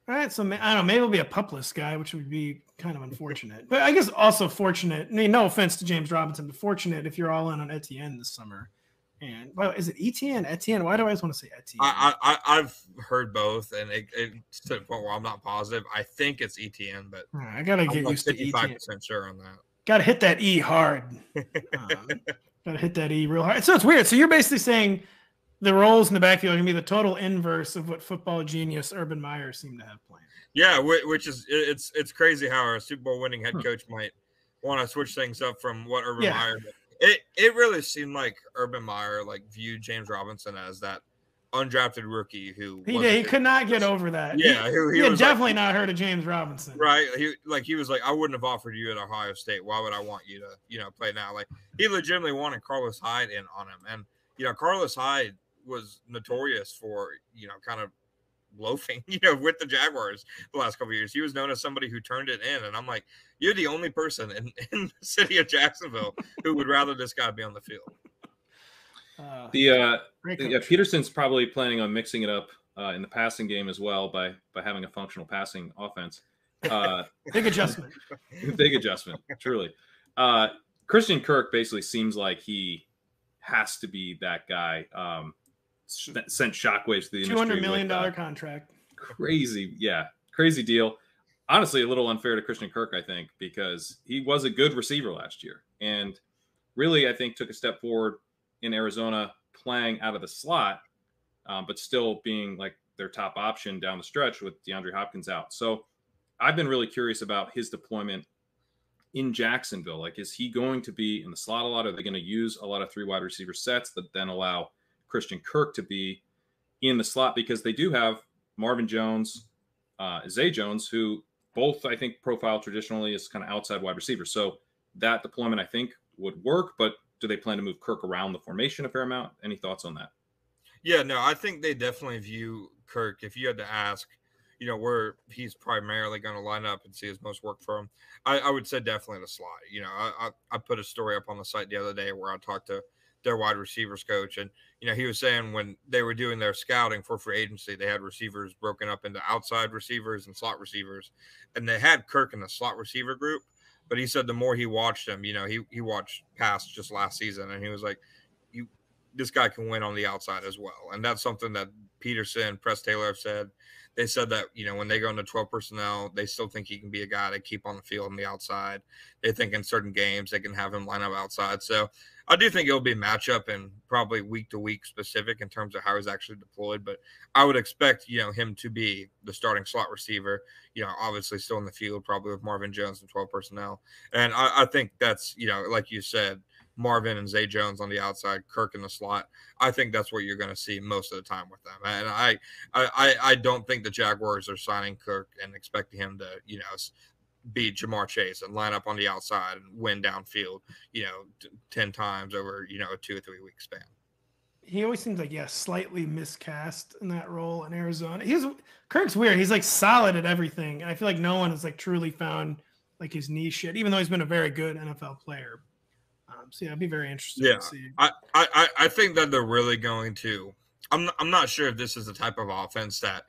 All right, so I don't know, maybe it'll be a pupless guy, which would be kind of unfortunate. But I guess also fortunate. No offense to James Robinson, but fortunate if you're all in on Etienne this summer, And well, is it Etienne? Etienne? Why do I always want to say Etienne? I've heard both, and it's to the point where I'm not positive. I think it's Etienne, but I gotta get used to Etienne. 55% sure on that. Gotta hit that E hard. Gotta hit that E real hard. So it's weird. So you're basically saying the roles in the backfield are gonna be the total inverse of what football genius Urban Meyer seemed to have planned. Yeah, which is it's crazy how a Super Bowl winning head coach might want to switch things up from what Urban Meyer did. It really seemed like Urban Meyer viewed James Robinson as that undrafted rookie who he could not get over that. Yeah, he had definitely not heard of James Robinson. Right. He was like, I wouldn't have offered you at Ohio State. Why would I want you to play now? Like, he legitimately wanted Carlos Hyde in on him. And Carlos Hyde was notorious for kind of loafing, with the Jaguars the last couple of years. He was known as somebody who turned it in. And I'm like, you're the only person in the city of Jacksonville who would rather this guy be on the field. Peterson's probably planning on mixing it up in the passing game as well by having a functional passing offense. Big adjustment. Big adjustment, truly. Christian Kirk basically seems like he has to be that guy. Sent shockwaves to the industry. $200 million contract. Crazy deal. Honestly, a little unfair to Christian Kirk, I think, because he was a good receiver last year. And really, I think, took a step forward in Arizona playing out of the slot, but still being like their top option down the stretch with DeAndre Hopkins out. So I've been really curious about his deployment in Jacksonville. Like, is he going to be in the slot a lot? Are they going to use a lot of 3 wide receiver sets that then allow Christian Kirk to be in the slot? Because they do have Marvin Jones, Zay Jones, who both, I think, profile traditionally as kind of outside wide receivers. So that deployment, I think, would work, but do they plan to move Kirk around the formation a fair amount? Any thoughts on that? Yeah, no, I think they definitely view Kirk, if you had to ask, where he's primarily going to line up and see his most work for him, I would say definitely the slot. I put a story up on the site the other day where I talked to their wide receivers coach, and he was saying when they were doing their scouting for free agency, they had receivers broken up into outside receivers and slot receivers, and they had Kirk in the slot receiver group. But he said the more he watched him, he watched past just last season, and he was like, this guy can win on the outside as well. And that's something that Peterson, Press Taylor have said. They said that, when they go into 12 personnel, they still think he can be a guy to keep on the field on the outside. They think in certain games they can have him line up outside. So I do think it'll be matchup and probably week-to-week specific in terms of how he's actually deployed. But I would expect, him to be the starting slot receiver, obviously still in the field, probably with Marvin Jones and 12 personnel. And I think that's, like you said, Marvin and Zay Jones on the outside, Kirk in the slot. I think that's what you're going to see most of the time with them. And I don't think the Jaguars are signing Kirk and expecting him to, beat Jamar Chase and line up on the outside and win downfield, 10 times over, a 2 or 3 week span. He always seems like, slightly miscast in that role in Arizona. Kirk's weird. He's solid at everything. And I feel like no one has truly found his niche yet, even though he's been a very good NFL player. So it'd be very interesting to see. I think that they're really going to. I'm not sure if this is the type of offense that,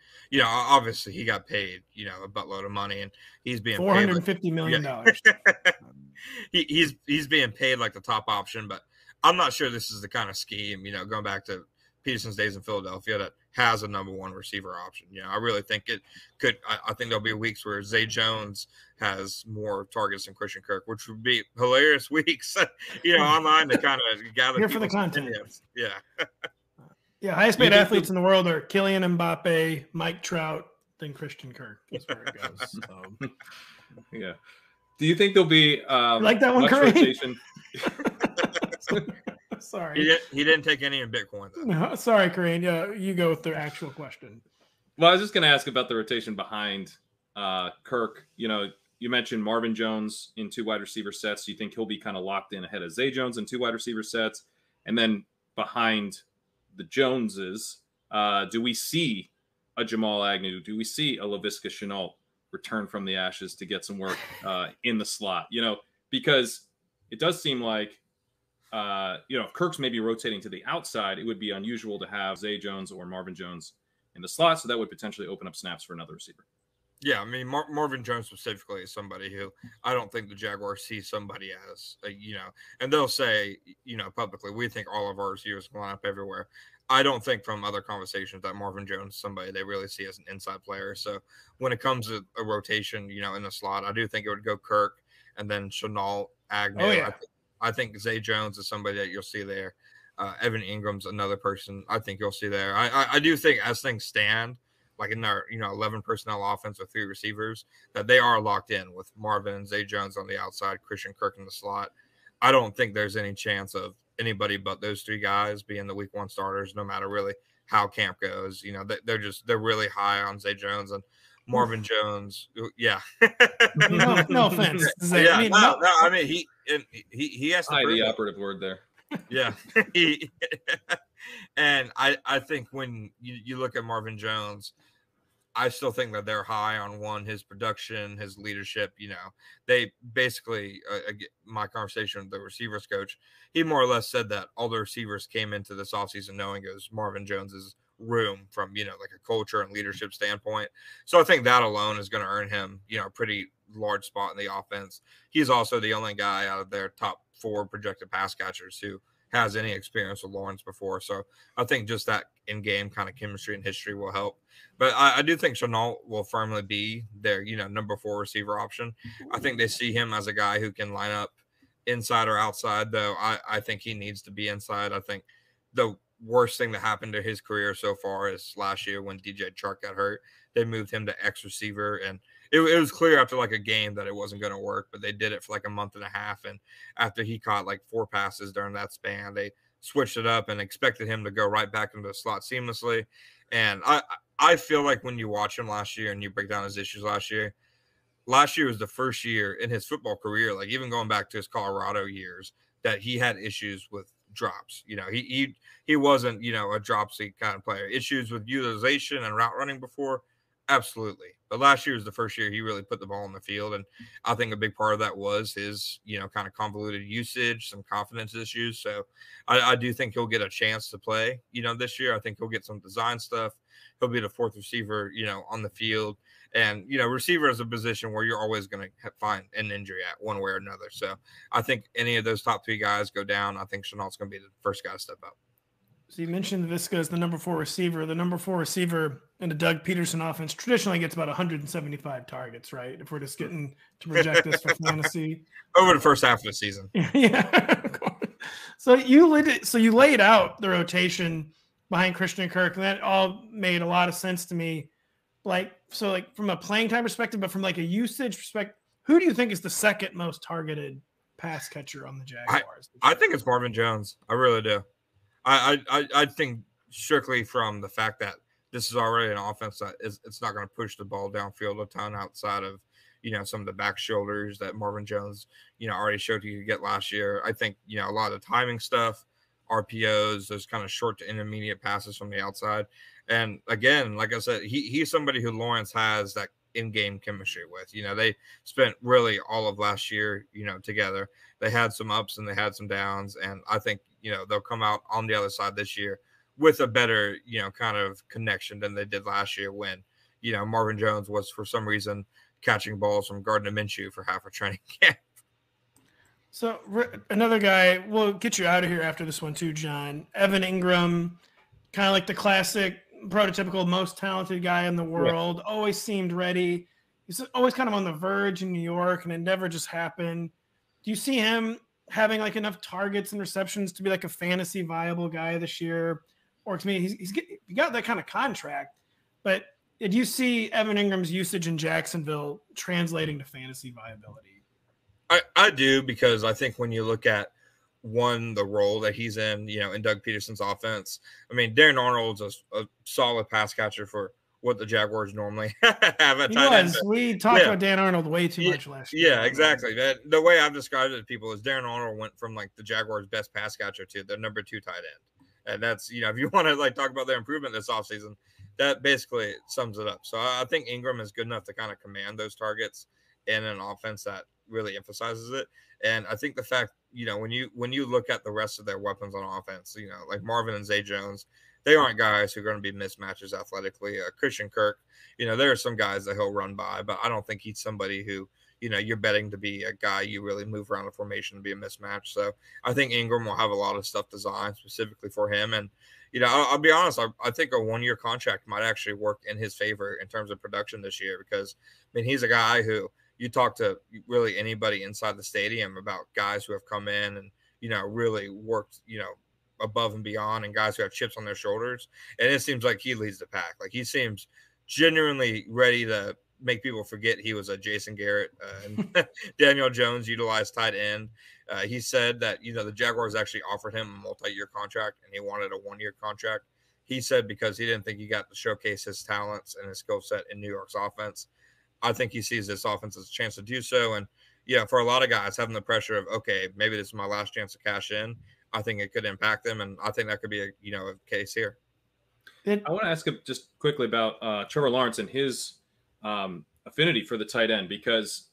obviously he got paid, a buttload of money, and he's being $450 million. He's being paid like the top option, but I'm not sure this is the kind of scheme, going back to Peterson's days in Philadelphia, that has a number 1 receiver option. I really think it could. I think there'll be weeks where Zay Jones has more targets than Christian Kirk, which would be hilarious weeks, online to kind of gather here for the content. Opinions. Yeah, highest paid athletes in the world are Kylian Mbappe, Mike Trout, then Christian Kirk. That's where it goes. Yeah. Do you think there'll be like that one, rotation? Sorry. He didn't take any in Bitcoin, though. No, sorry, Kerrane. Yeah, you go with the actual question. Well, I was just going to ask about the rotation behind Kirk. You mentioned Marvin Jones in 2 wide receiver sets. Do you think he'll be kind of locked in ahead of Zay Jones in 2 wide receiver sets? And then behind the Joneses, do we see a Jamal Agnew? Do we see a Laviska Shenault return from the ashes to get some work in the slot? Because it does seem like, if Kirk's maybe rotating to the outside, it would be unusual to have Zay Jones or Marvin Jones in the slot. So that would potentially open up snaps for another receiver. Yeah, I mean, Marvin Jones specifically is somebody who I don't think the Jaguars see somebody as, and they'll say, publicly, we think all of our receivers can line up everywhere. I don't think from other conversations that Marvin Jones is somebody they really see as an inside player. So when it comes to a rotation, in the slot, I do think it would go Kirk and then Shenault, Agnew. Oh, yeah. I think Zay Jones is somebody that you'll see there. Evan Ingram's another person I think you'll see there. I do think as things stand, like in their 11 personnel offense with 3 receivers, that they are locked in with Marvin and Zay Jones on the outside, Christian Kirk in the slot. I don't think there's any chance of anybody but those 3 guys being the week 1 starters, no matter really how camp goes. They're really high on Zay Jones and Marvin Jones. Yeah. no offense. Yeah, I mean, he has to the operative word there. Yeah. And I think when you look at Marvin Jones, I still think that they're high on his production, his leadership. They basically, my conversation with the receivers coach, he more or less said that all the receivers came into this offseason knowing it was Marvin Jones's room from, like a culture and leadership standpoint. So I think that alone is going to earn him, a pretty large spot in the offense. He's also the only guy out of their top 4 projected pass catchers who has any experience with Lawrence before. So I think just that in-game kind of chemistry and history will help. But I do think Shenault will firmly be their, number 4 receiver option. I think they see him as a guy who can line up inside or outside, though I think he needs to be inside. I think the worst thing that happened to his career so far is last year when DJ Chark got hurt. They moved him to X receiver, and it was clear after like a game that it wasn't going to work, but they did it for like a month and a half. And after he caught like 4 passes during that span, they switched it up and expected him to go right back into the slot seamlessly. And I feel like when you watch him last year and you break down his issues last year was the first year in his football career, like even going back to his Colorado years, that he had issues with drops. He wasn't, a dropsy kind of player. Issues with utilization and route running before, absolutely. But last year was the first year he really put the ball on the field. And I think a big part of that was his, kind of convoluted usage, some confidence issues. So I do think he'll get a chance to play, this year. I think he'll get some design stuff. He'll be the 4th receiver, on the field. And, receiver is a position where you're always going to find an injury at one way or another. So I think any of those top 3 guys go down. I think Shenault's going to be the first guy to step up. So you mentioned Visca as the number 4 receiver. The number 4 receiver in the Doug Peterson offense traditionally gets about 175 targets, right? If we're just getting to project this for fantasy. Over the first half of the season. Yeah. So you laid out the rotation behind Christian Kirk, and that all made a lot of sense to me. So from a playing time perspective, but from like a usage perspective, who do you think is the second most targeted pass catcher on the Jaguars? I think it's Marvin Jones. I really do. I think strictly from the fact that this is already an offense that it's not going to push the ball downfield a ton outside of, some of the back shoulders that Marvin Jones, already showed you could get last year. I think, a lot of the timing stuff, RPOs, those kind of short to intermediate passes from the outside. And again, like I said, he's somebody who Lawrence has that in-game chemistry with. They spent really all of last year, together. They had some ups and they had some downs. And I think, they'll come out on the other side this year with a better, kind of connection than they did last year when, Marvin Jones was for some reason catching balls from Gardner Minshew for half a training camp. So another guy, we'll get you out of here after this one too, John. Evan Ingram, kind of like the classic, prototypical, most talented guy in the world, right. Always seemed ready. He's always kind of on the verge in New York, and it never just happened. Do you see him having like enough targets and receptions to be like a fantasy viable guy this year? Or to me, he got that kind of contract, but did you see Evan Ingram's usage in Jacksonville translating to fantasy viability? I do, because I think when you look at the role that he's in, in Doug Peterson's offense, I mean, Darren Arnold's a solid pass catcher for what the Jaguars normally have at tight end. We talked about Dan Arnold way too much last year. Yeah, exactly. The way I've described it to people is Darren Arnold went from like the Jaguars' best pass catcher to their number 2 tight end. And that's, if you want to like talk about their improvement this offseason, that basically sums it up. So I think Ingram is good enough to kind of command those targets in an offense that really emphasizes it. And I think the fact, when you look at the rest of their weapons on offense, like Marvin and Zay Jones, they aren't guys who are going to be mismatches athletically. Christian Kirk, there are some guys that he'll run by, but I don't think he's somebody who, you're betting to be a guy you really move around the formation to be a mismatch. So I think Ingram will have a lot of stuff designed specifically for him. And, I'll be honest, I think a 1-year contract might actually work in his favor in terms of production this year because, he's a guy who you talk to really anybody inside the stadium about guys who have come in and, really worked, above and beyond and guys who have chips on their shoulders. And it seems like he leads the pack. Like he seems genuinely ready to make people forget he was a Jason Garrett and Daniel Jones utilized tight end. He said that, the Jaguars actually offered him a multi-year contract and he wanted a 1-year contract. He said because he didn't think he got to showcase his talents and his skill set in New York's offense. I think he sees this offense as a chance to do so. And for a lot of guys having the pressure of, okay, maybe this is my last chance to cash in, I think it could impact them. And I think that could be a case here. I want to ask him just quickly about Trevor Lawrence and his affinity for the tight end, because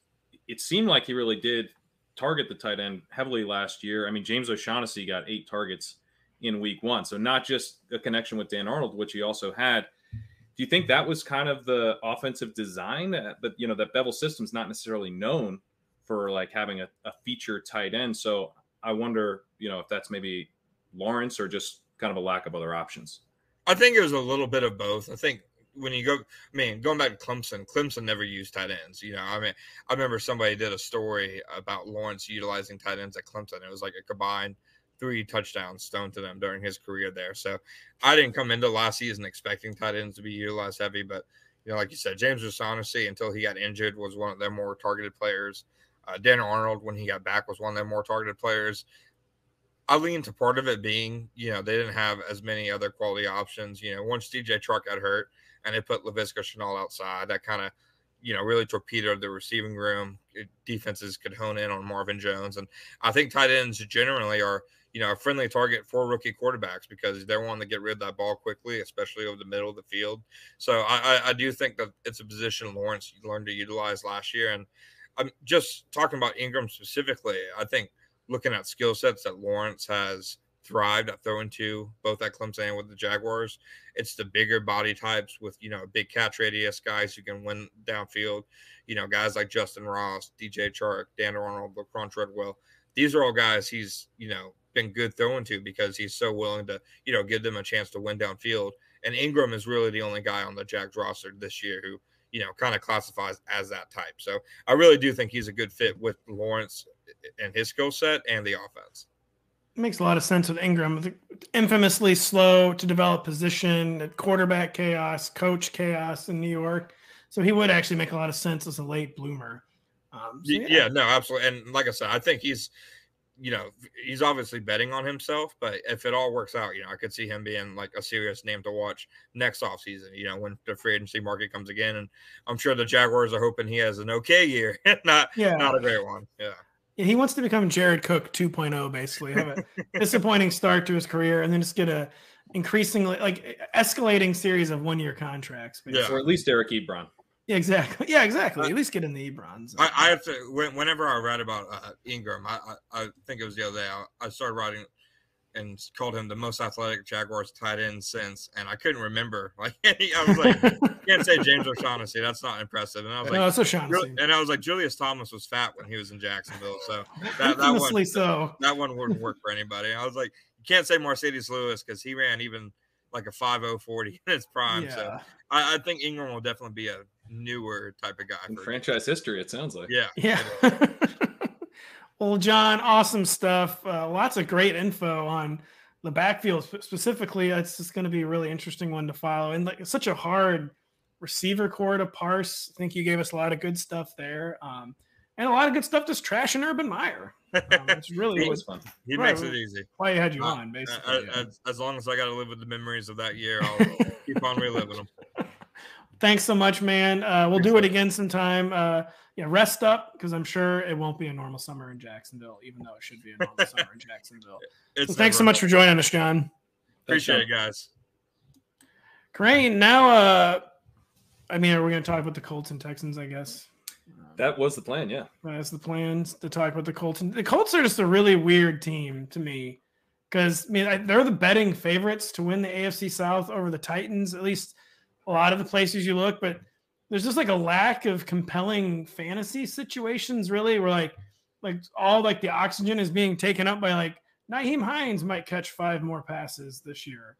it seemed like he really did target the tight end heavily last year. James O'Shaughnessy got 8 targets in week 1. So not just a connection with Dan Arnold, which he also had. Do you think that was kind of the offensive design? But, that Bevel system's not necessarily known for like having a feature tight end. So I wonder, if that's maybe Lawrence or just kind of a lack of other options. I think it was a little bit of both. I think when you going back to Clemson never used tight ends. I remember somebody did a story about Lawrence utilizing tight ends at Clemson. It was like a combined 3 touchdowns thrown to them during his career there. So I didn't come into last season expecting tight ends to be utilized heavy, but like you said, James O'Shaughnessy until he got injured was one of their more targeted players. Dan Arnold, when he got back, was one of their more targeted players. I lean to part of it being, they didn't have as many other quality options. Once DJ Chark got hurt and they put Laviska Shenault outside, that kind of, really torpedoed the receiving room. Defenses could hone in on Marvin Jones. And I think tight ends generally are, a friendly target for rookie quarterbacks because they're wanting to get rid of that ball quickly, especially over the middle of the field. So I do think that it's a position Lawrence learned to utilize last year. And I'm just talking about Ingram specifically. I think looking at skill sets that Lawrence has thrived at throwing to, both at Clemson and with the Jaguars, it's the bigger body types with, big catch radius guys who can win downfield, guys like Justin Ross, DJ Chark, Dan Arnold, LaQuan Treadwell. These are all guys he's, been good throwing to because he's so willing to, give them a chance to win downfield. And Ingram is really the only guy on the Jags roster this year who, kind of classifies as that type. So I really do think he's a good fit with Lawrence and his skill set and the offense. It makes a lot of sense with Ingram. Infamously slow to develop position, quarterback chaos, coach chaos in New York. So he would actually make a lot of sense as a late bloomer. Yeah, no, absolutely. And like I said, I think he's obviously betting on himself, but if it all works out, I could see him being like a serious name to watch next offseason, when the free agency market comes again. And I'm sure the Jaguars are hoping he has an okay year, not a great one. Yeah. He wants to become Jared Cook 2.0, basically, have a disappointing start to his career and then just get a increasingly escalating series of 1-year contracts. Basically. Yeah, or at least Derek Ebron. Yeah, exactly. Yeah, exactly. At least get in the Ebrons. I have to. Whenever I read about Ingram, I think it was the other day. I started writing and called him the most athletic Jaguars tight end since, and I couldn't remember. I was like, can't say James O'Shaughnessy. That's not impressive. And I was like, no, it's O'Shaughnessy. And I was like, Julius Thomas was fat when he was in Jacksonville, so that one wouldn't work for anybody. I was like, you can't say Mercedes Lewis because he ran even like a 5.0 40 in his prime. Yeah. So I think Ingram will definitely be a newer type of guy. In franchise history, it sounds like. Yeah. Well, John, awesome stuff. Lots of great info on the backfield specifically. It's just going to be a really interesting one to follow. And it's such a hard receiver core to parse. I think you gave us a lot of good stuff there. And a lot of good stuff just trashing Urban Meyer. It's really was fun. He makes it easy. Why you had you on, basically. As long as I got to live with the memories of that year, I'll keep on reliving them. Thanks so much, man. We'll do it again sometime. Rest up because I'm sure it won't be a normal summer in Jacksonvile, even though it should be a normal summer in Jacksonville. So thanks so much for joining us, John. Appreciate it, guys. Kerrane, now, are we going to talk about the Colts and Texans, I guess? That was the plan, yeah. That's the plan to talk about the Colts. The Colts are just a really weird team to me. because I mean they're the betting favorites to win the AFC South over the Titans, at least a lot of the places you look. But there's just like a lack of compelling fantasy situations, really, where like all like the oxygen is being taken up by like Nyheim Hines might catch 5 more passes this year.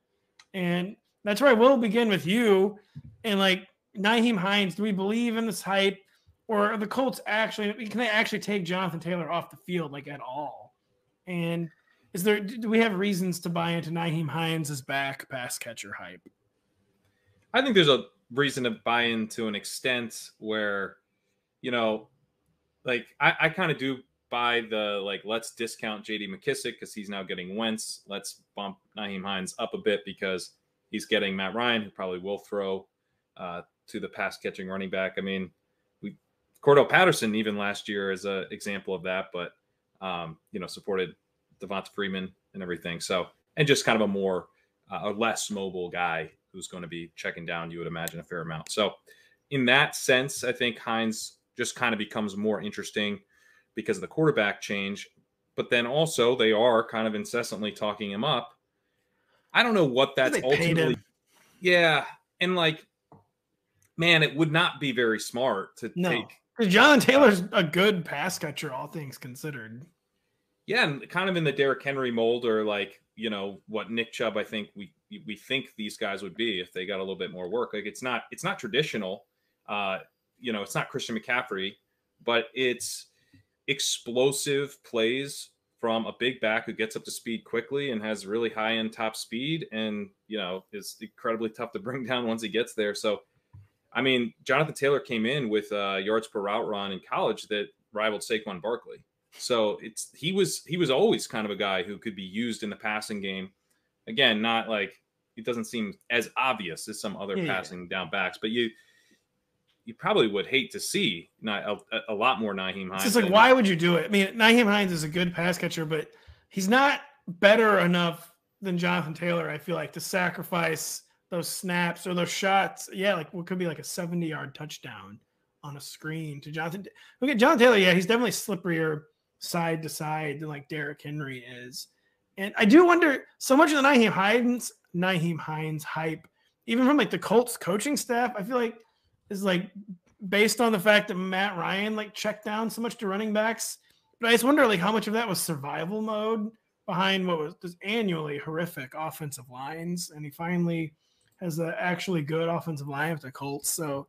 And that's where I will begin with you. And like Nyheim Hines, do we believe in this hype, or are the Colts actually, can they actually take Jonathan Taylor off the field like at all? And do we have reasons to buy into Nyheim Hines' back pass catcher hype? I think there's a reason to buy into an extent where, like I kind of do buy the, like, let's discount JD McKissick because he's now getting Wentz. Let's bump Nyheim Hines up a bit because he's getting Matt Ryan, who probably will throw to the pass catching running back. I mean, Cordell Patterson even last year is an example of that, but supported Devonta Freeman and everything. So, and just kind of a less mobile guy who's going to be checking down, you would imagine, a fair amount. So in that sense, I think Hines just kind of becomes more interesting because of the quarterback change. But then also they are kind of incessantly talking him up. I don't know what that's ultimately. Yeah. And like, man, it would not be very smart to take. Jonathan Taylor's a good pass catcher, all things considered. Yeah. And kind of in the Derrick Henry mold, or like, what Nick Chubb, I think we think these guys would be if they got a little bit more work. Like it's not traditional. It's not Christian McCaffrey, but it's explosive plays from a big back who gets up to speed quickly and has really high end top speed, and is incredibly tough to bring down once he gets there. So, I mean, Jonathan Taylor came in with yards per route run in college that rivaled Saquon Barkley. So he was always kind of a guy who could be used in the passing game. Again, not like it doesn't seem as obvious as some other passing down backs, but you probably would hate to see not a lot more Nyheim Hines. It's like, why would you do it? I mean, Nyheim Hines is a good pass catcher, but he's not better enough than Jonathan Taylor, I feel like, to sacrifice those snaps or those shots. Yeah, like what could be like a 70-yard touchdown on a screen to Jonathan. Look at Jonathan Taylor. Yeah, he's definitely slipperier side to side than like Derrick Henry is. And I do wonder, so much of the Nyheim Hines hype, even from like the Colts coaching staff, I feel like is like based on the fact that Matt Ryan like checked down so much to running backs. But I just wonder like how much of that was survival mode behind what was just annually horrific offensive lines. And he finally has an actually good offensive line with the Colts. So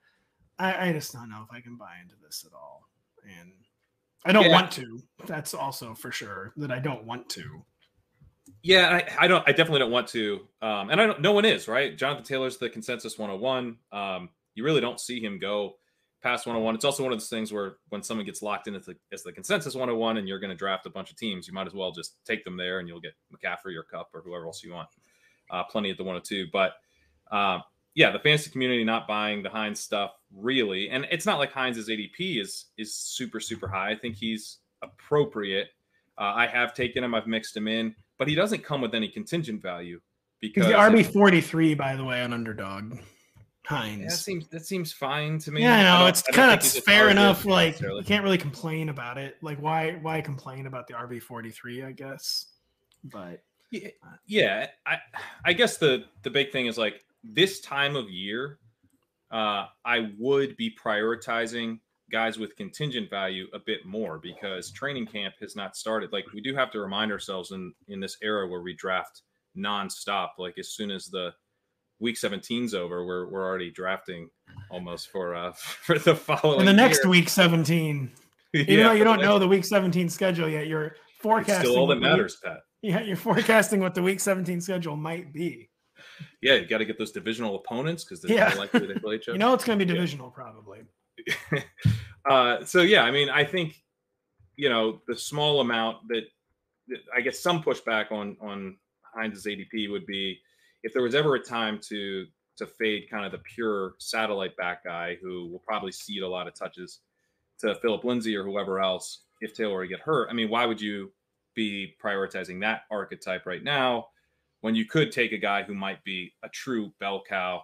I just don't know if I can buy into this at all. And I don't want to. That's also for sure that I don't want to. Yeah, I definitely don't want to. And no one is, right? Jonathan Taylor's the consensus 101. You really don't see him go past 101. It's also one of those things where when someone gets locked in as the consensus 101 and you're going to draft a bunch of teams, you might as well just take them there and you'll get McCaffrey or Cup or whoever else you want. Plenty at the 102. But the fantasy community not buying the Hines stuff really. And it's not like Hines' ADP is super, super high. I think he's appropriate. I have taken him. I've mixed him in. But he doesn't come with any contingent value. Because he's the RB43, by the way, on Underdog. Hines. That seems fine to me. Yeah, I know. It's kind of fair enough. Like, you can't really complain about it. Like, why complain about the RB43, I guess? But yeah, I guess the big thing is like this time of year, I would be prioritizing guys with contingent value a bit more because training camp has not started. Like we do have to remind ourselves in this era where we draft nonstop, like as soon as the week 17's over, we're already drafting almost for the following. In the next week 17, even though you don't know the week 17 schedule yet, you're forecasting. It's still all that matters, Pat. Yeah, you're forecasting what the week 17 schedule might be. Yeah, you got to get those divisional opponents because they're more likely to play each other. It's going to be divisional probably. So yeah, I mean, I think the small amount that I guess some pushback on Hines' ADP would be if there was ever a time to fade kind of the pure satellite back guy who will probably cede a lot of touches to Phillip Lindsay or whoever else if Taylor were to get hurt. I mean, why would you be prioritizing that archetype right now when you could take a guy who might be a true bell cow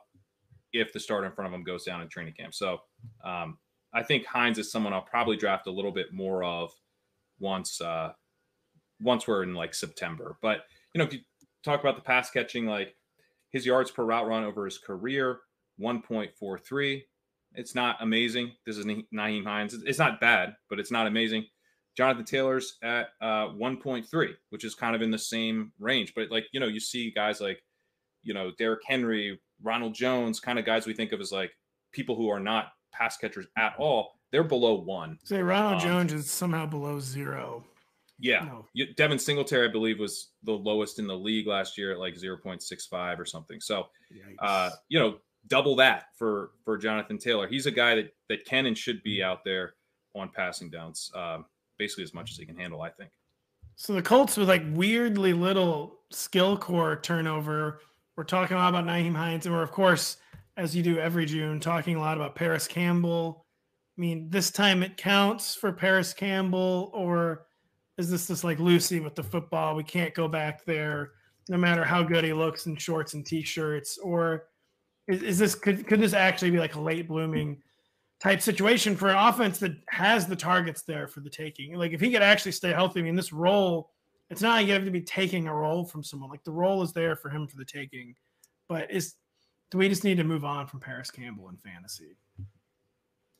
if the starter in front of him goes down in training camp? So I think Hines is someone I'll probably draft a little bit more of once we're in like September. But if you talk about the pass catching, like his yards per route run over his career, 1.43. It's not amazing. This is Nyheim Hines. It's not bad, but it's not amazing. Jonathan Taylor's at 1.3, which is kind of in the same range. But like, you see guys like, Derrick Henry, Ronald Jones, kind of guys we think of as like people who are not pass catchers at all. They're below 1. Say Ronald Jones is somehow below 0. Yeah. No. Devin Singletary, I believe, was the lowest in the league last year at like 0.65 or something. So, double that for Jonathan Taylor. He's a guy that can and should be out there on passing downs, basically as much as he can handle, I think. So the Colts with like weirdly little skill core turnover. We're talking a lot about Nyheim Hines, and we're, of course, as you do every June, talking a lot about Paris Campbell. I mean, this time it counts for Paris Campbell, or is this just like Lucy with the football? We can't go back there no matter how good he looks in shorts and T-shirts, or is this could this actually be like a late blooming type situation for an offense that has the targets there for the taking? Like if he could actually stay healthy, I mean, this role, it's not like you have to be taking a role from someone. Like the role is there for him for the taking, but do we just need to move on from Paris Campbell in fantasy?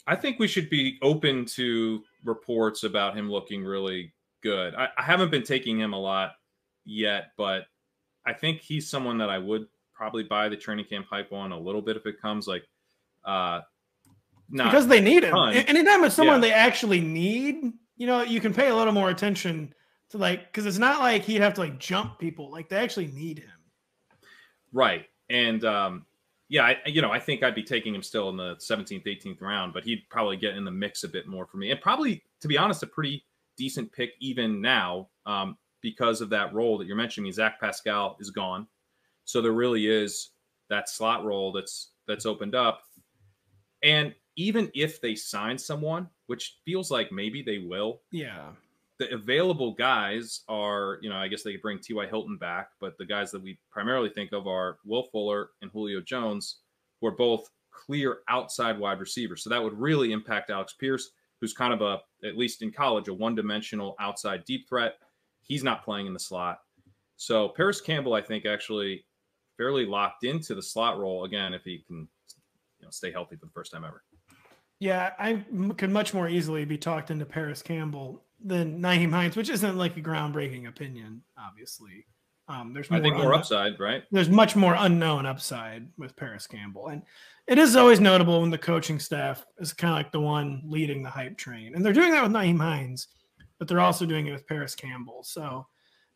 I think we should be open to reports about him looking really good. I haven't been taking him a lot yet, but I think he's someone that I would probably buy the training camp hype on a little bit if it comes, like not because they need him. Anytime it's someone they actually need, you can pay a little more attention to, like, because it's not like he'd have to like jump people. Like they actually need him. Right. And I think I'd be taking him still in the 17th, 18th round, but he'd probably get in the mix a bit more for me. And probably, to be honest, a pretty decent pick even now because of that role that you're mentioning. Zach Pascal is gone. So there really is that slot role that's opened up. And even if they sign someone, which feels like maybe they will, the available guys are, I guess they could bring T.Y. Hilton back, but the guys that we primarily think of are Will Fuller and Julio Jones, who are both clear outside wide receivers. So that would really impact Alex Pierce, who's kind of at least in college, a one-dimensional outside deep threat. He's not playing in the slot. So Paris Campbell, I think, actually fairly locked into the slot role again if he can stay healthy for the first time ever. Yeah, I could much more easily be talked into Paris Campbell than Nyheim Hines, which isn't like a groundbreaking opinion, obviously. There's more upside, right? There's much more unknown upside with Paris Campbell. And it is always notable when the coaching staff is kind of like the one leading the hype train. And they're doing that with Nyheim Hines, but they're also doing it with Paris Campbell. So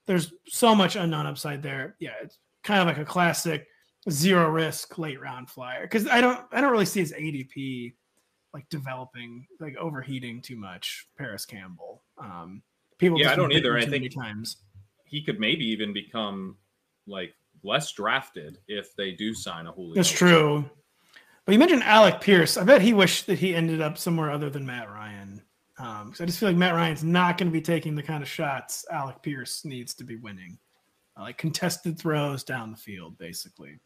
there's so much unknown upside there. Yeah, it's kind of like a classic zero risk late round flyer. Because I don't really see his ADP like developing, like overheating too much. Paris Campbell. I don't either. I think times he could maybe even become like less drafted if they do sign a Julio. That's true. But you mentioned Alec Pierce. I bet he wished that he ended up somewhere other than Matt Ryan. Because I just feel like Matt Ryan's not going to be taking the kind of shots Alec Pierce needs to be winning. Like contested throws down the field, basically.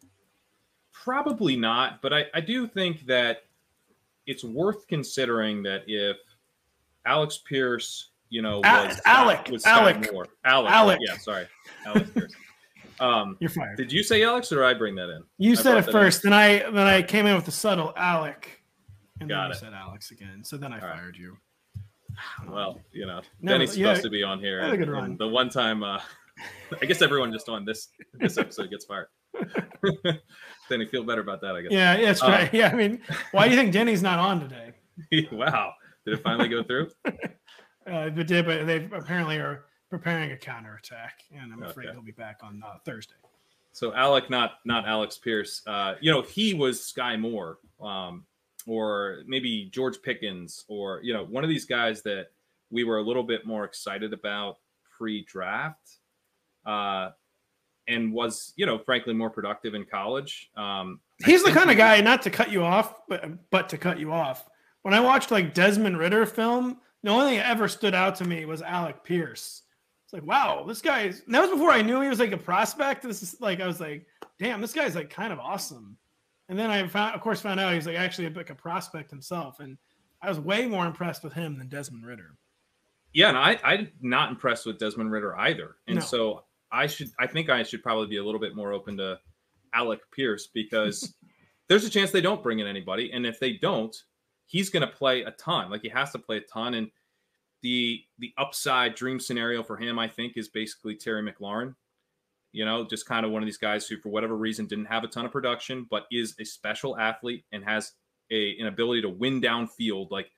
Probably not. But I do think that it's worth considering that if Alex Pierce, was Alec. Yeah, sorry. Alex Pierce. You're fired. Did you say Alex or did I bring that in? You said it first, then I came in with the subtle Alec. And then you said Alex again. So then I fired you. Well, Denny's supposed to be on here. Had a good run. The one time, I guess everyone just on this episode gets fired. Denny, feel better about that, I guess. Yeah, that's right. Yeah, I mean, why do you think Denny's not on today? Wow. Did it finally go through? It did, but they apparently are preparing a counterattack, and I'm afraid he'll be back on Thursday. So Alec, not Alex Pierce. He was Sky Moore, or maybe George Pickens, or one of these guys that we were a little bit more excited about pre-draft, and was frankly more productive in college. He's the kind of guy, not to cut you off, but to cut you off. When I watched like Desmond Ridder film, the only thing that ever stood out to me was Alec Pierce. It's like, wow, this guy is. And that was before I knew he was like a prospect. This is like, I was like, damn, this guy's like kind of awesome. And then I found out he's like actually like a prospect himself, and I was way more impressed with him than Desmond Ridder. Yeah, and I'm not impressed with Desmond Ridder either. And so I think I should probably be a little bit more open to Alec Pierce, because there's a chance they don't bring in anybody. And if they don't, he's going to play a ton. Like, he has to play a ton. And the upside dream scenario for him, I think, is basically Terry McLaurin. You know, just kind of one of these guys who, for whatever reason, didn't have a ton of production, but is a special athlete and has an ability to win downfield. Like,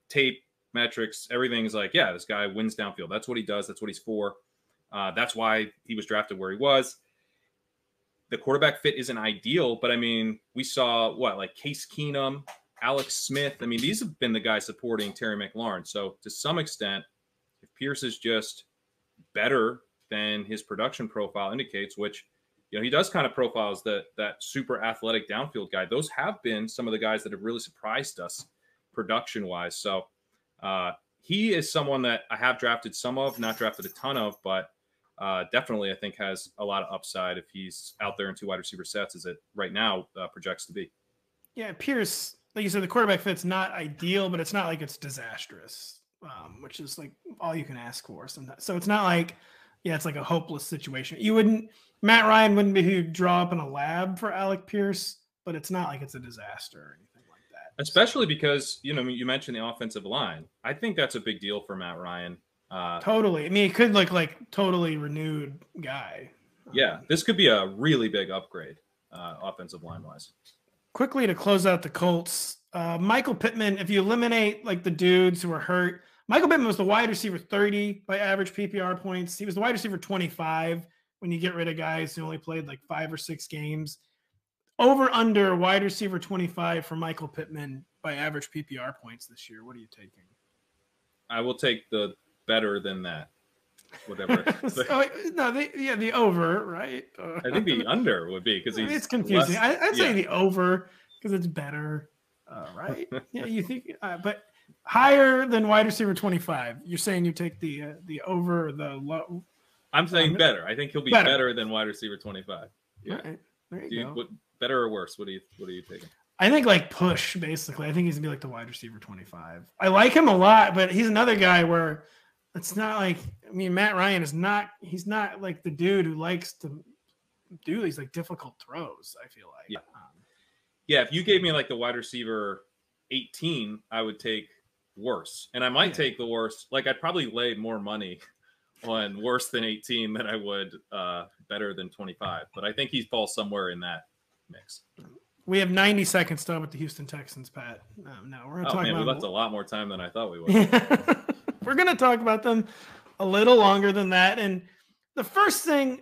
tape, metrics, everything is like, yeah, this guy wins downfield. That's what he does. That's what he's for. That's why he was drafted where he was. The quarterback fit isn't ideal, but I mean, we saw like Case Keenum, Alex Smith. I mean, these have been the guys supporting Terry McLaurin. So to some extent, if Pierce is just better than his production profile indicates, which, you know, he does kind of profiles that super athletic downfield guy. Those have been some of the guys that have really surprised us production wise. So he is someone that I have drafted some of, not drafted a ton of, but definitely I think has a lot of upside if he's out there in 2 wide receiver sets, as it right now projects to be. Yeah, Pierce, like you said, the quarterback fit's not ideal, but it's not like it's disastrous, which is like all you can ask for sometimes. So it's not like, yeah, it's like a hopeless situation. Matt Ryan wouldn't be who draw up in a lab for Alec Pierce, but it's not like it's a disaster or anything like that. Especially because, you know, you mentioned the offensive line. I think that's a big deal for Matt Ryan. Totally. I mean, he could look like totally renewed guy. Yeah, this could be a really big upgrade, offensive line wise. Quickly to close out the Colts, Michael Pittman. If you eliminate like the dudes who were hurt, Michael Pittman was the wide receiver 30 by average PPR points. He was the wide receiver 25 when you get rid of guys who only played like 5 or 6 games. Over under wide receiver 25 for Michael Pittman by average PPR points this year. What are you taking? I will take the better than that. Whatever. The over, right? I think the under would be, because it's confusing. I'd say the over because it's better, right? Yeah, you think, but higher than wide receiver 25. You're saying you take the over, the low. I'm saying better. I think he'll be better than wide receiver 25. Yeah. Right. There you go. Better or worse? What are you taking? I think like push, basically. I think he's gonna be like the wide receiver 25. I like him a lot, but he's another guy where it's not like, I mean, Matt Ryan he's not like the dude who likes to do these like difficult throws, I feel like. Yeah. Yeah, if you gave me like the wide receiver 18, I would take worse. And I might take the worst. Like, I'd probably lay more money on worse than 18 than I would better than 25. But I think he falls somewhere in that mix. We have 90 seconds to with the Houston Texans, Pat. No, we're going to talk about. We left a lot more time than I thought we would. We're going to talk about them a little longer than that. And the first thing,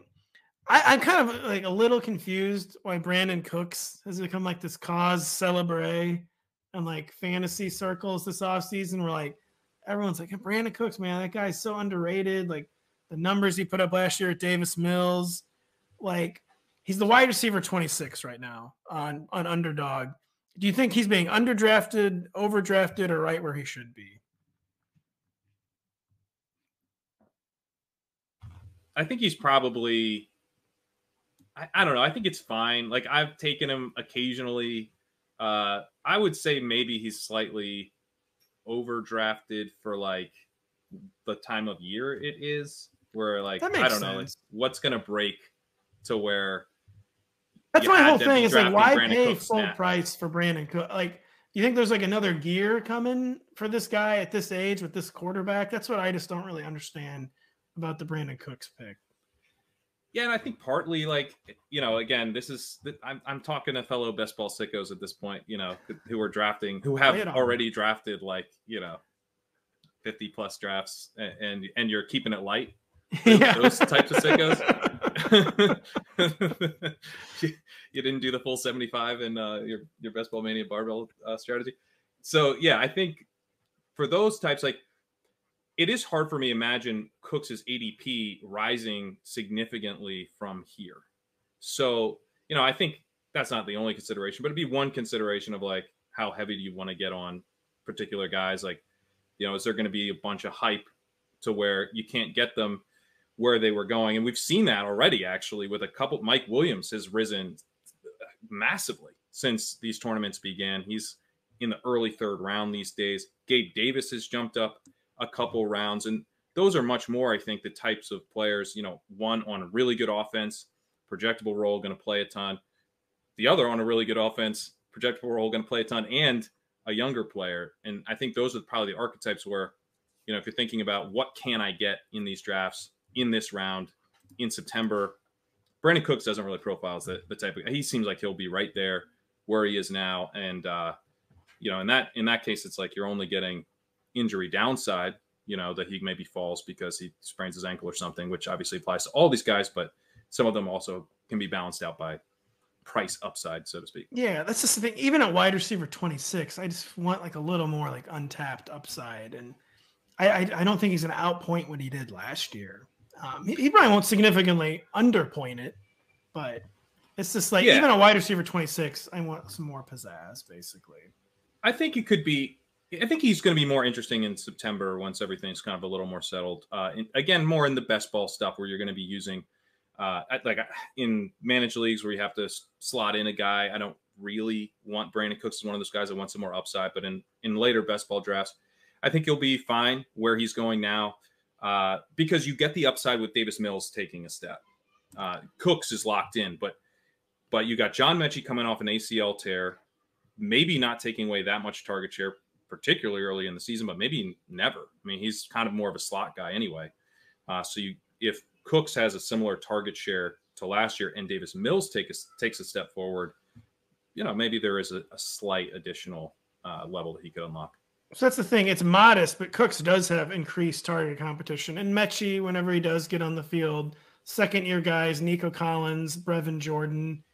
I'm kind of like a little confused why Brandon Cooks has become like this cause célèbre in like fantasy circles this offseason. We're like, everyone's like, Brandon Cooks, man, that guy's so underrated. Like the numbers he put up last year at Davis Mills, like he's the wide receiver 26 right now on Underdog. Do you think he's being underdrafted, overdrafted, or right where he should be? I think he's probably, I don't know. I think it's fine. Like, I've taken him occasionally. I would say maybe he's slightly overdrafted for like the time of year it is, where like, I don't know, like, what's going to break to where. That's my whole thing. Is like, why pay full price for Brandon Cook? Like, do you think there's like another gear coming for this guy at this age with this quarterback? That's what I just don't really understand about the Brandon Cooks pick. Yeah, and I think partly, like, you know, again, this is I'm talking to fellow best ball sickos at this point, you know, who have already drafted like, you know, 50 plus drafts, and you're keeping it light. Those types of sickos. You didn't do the full 75 in your best ball mania barbell strategy. So yeah, I think for those types, like, it is hard for me to imagine Cooks' ADP rising significantly from here. So, you know, I think that's not the only consideration, but it'd be one consideration of like, how heavy do you want to get on particular guys? Like, you know, is there going to be a bunch of hype to where you can't get them where they were going? And we've seen that already, actually, with a couple. Mike Williams has risen massively since these tournaments began. He's in the early 3rd round these days. Gabe Davis has jumped up a couple rounds, and those are much more, I think, the types of players, one on a really good offense, projectable role, going to play a ton. The other on a really good offense, projectable role, going to play a ton, and a younger player. And I think those are probably the archetypes where, if you're thinking about what can I get in these drafts, in this round, in September, Brandon Cooks doesn't really profile as the type of, he seems like he'll be right there where he is now. And, in that case, it's like you're only getting injury downside, that he maybe falls because he sprains his ankle or something, which obviously applies to all these guys, but some of them also can be balanced out by price upside, so to speak. Yeah, that's just the thing. Even at wide receiver 26, I just want like a little more like untapped upside. And I don't think he's going to outpoint what he did last year. He probably won't significantly underpoint it, but it's just like, even a wide receiver 26, I want some more pizzazz, basically. I think he's going to be more interesting in September once everything's kind of a little more settled. Again, more in the best ball stuff where you're going to be using, like in managed leagues where you have to slot in a guy. I don't really want Brandon Cooks as one of those guys that wants some more upside, but in later best ball drafts, I think he'll be fine where he's going now because you get the upside with Davis Mills taking a step. Cooks is locked in, but you got John Mechie coming off an ACL tear, maybe not taking away that much target share, particularly early in the season, but maybe never. I mean, he's kind of more of a slot guy anyway. If Cooks has a similar target share to last year and Davis Mills takes a step forward, maybe there is a slight additional level that he could unlock. So that's the thing. It's modest, but Cooks does have increased target competition. And Mechie, whenever he does get on the field, second-year guys, Nico Collins, Brevin Jordan.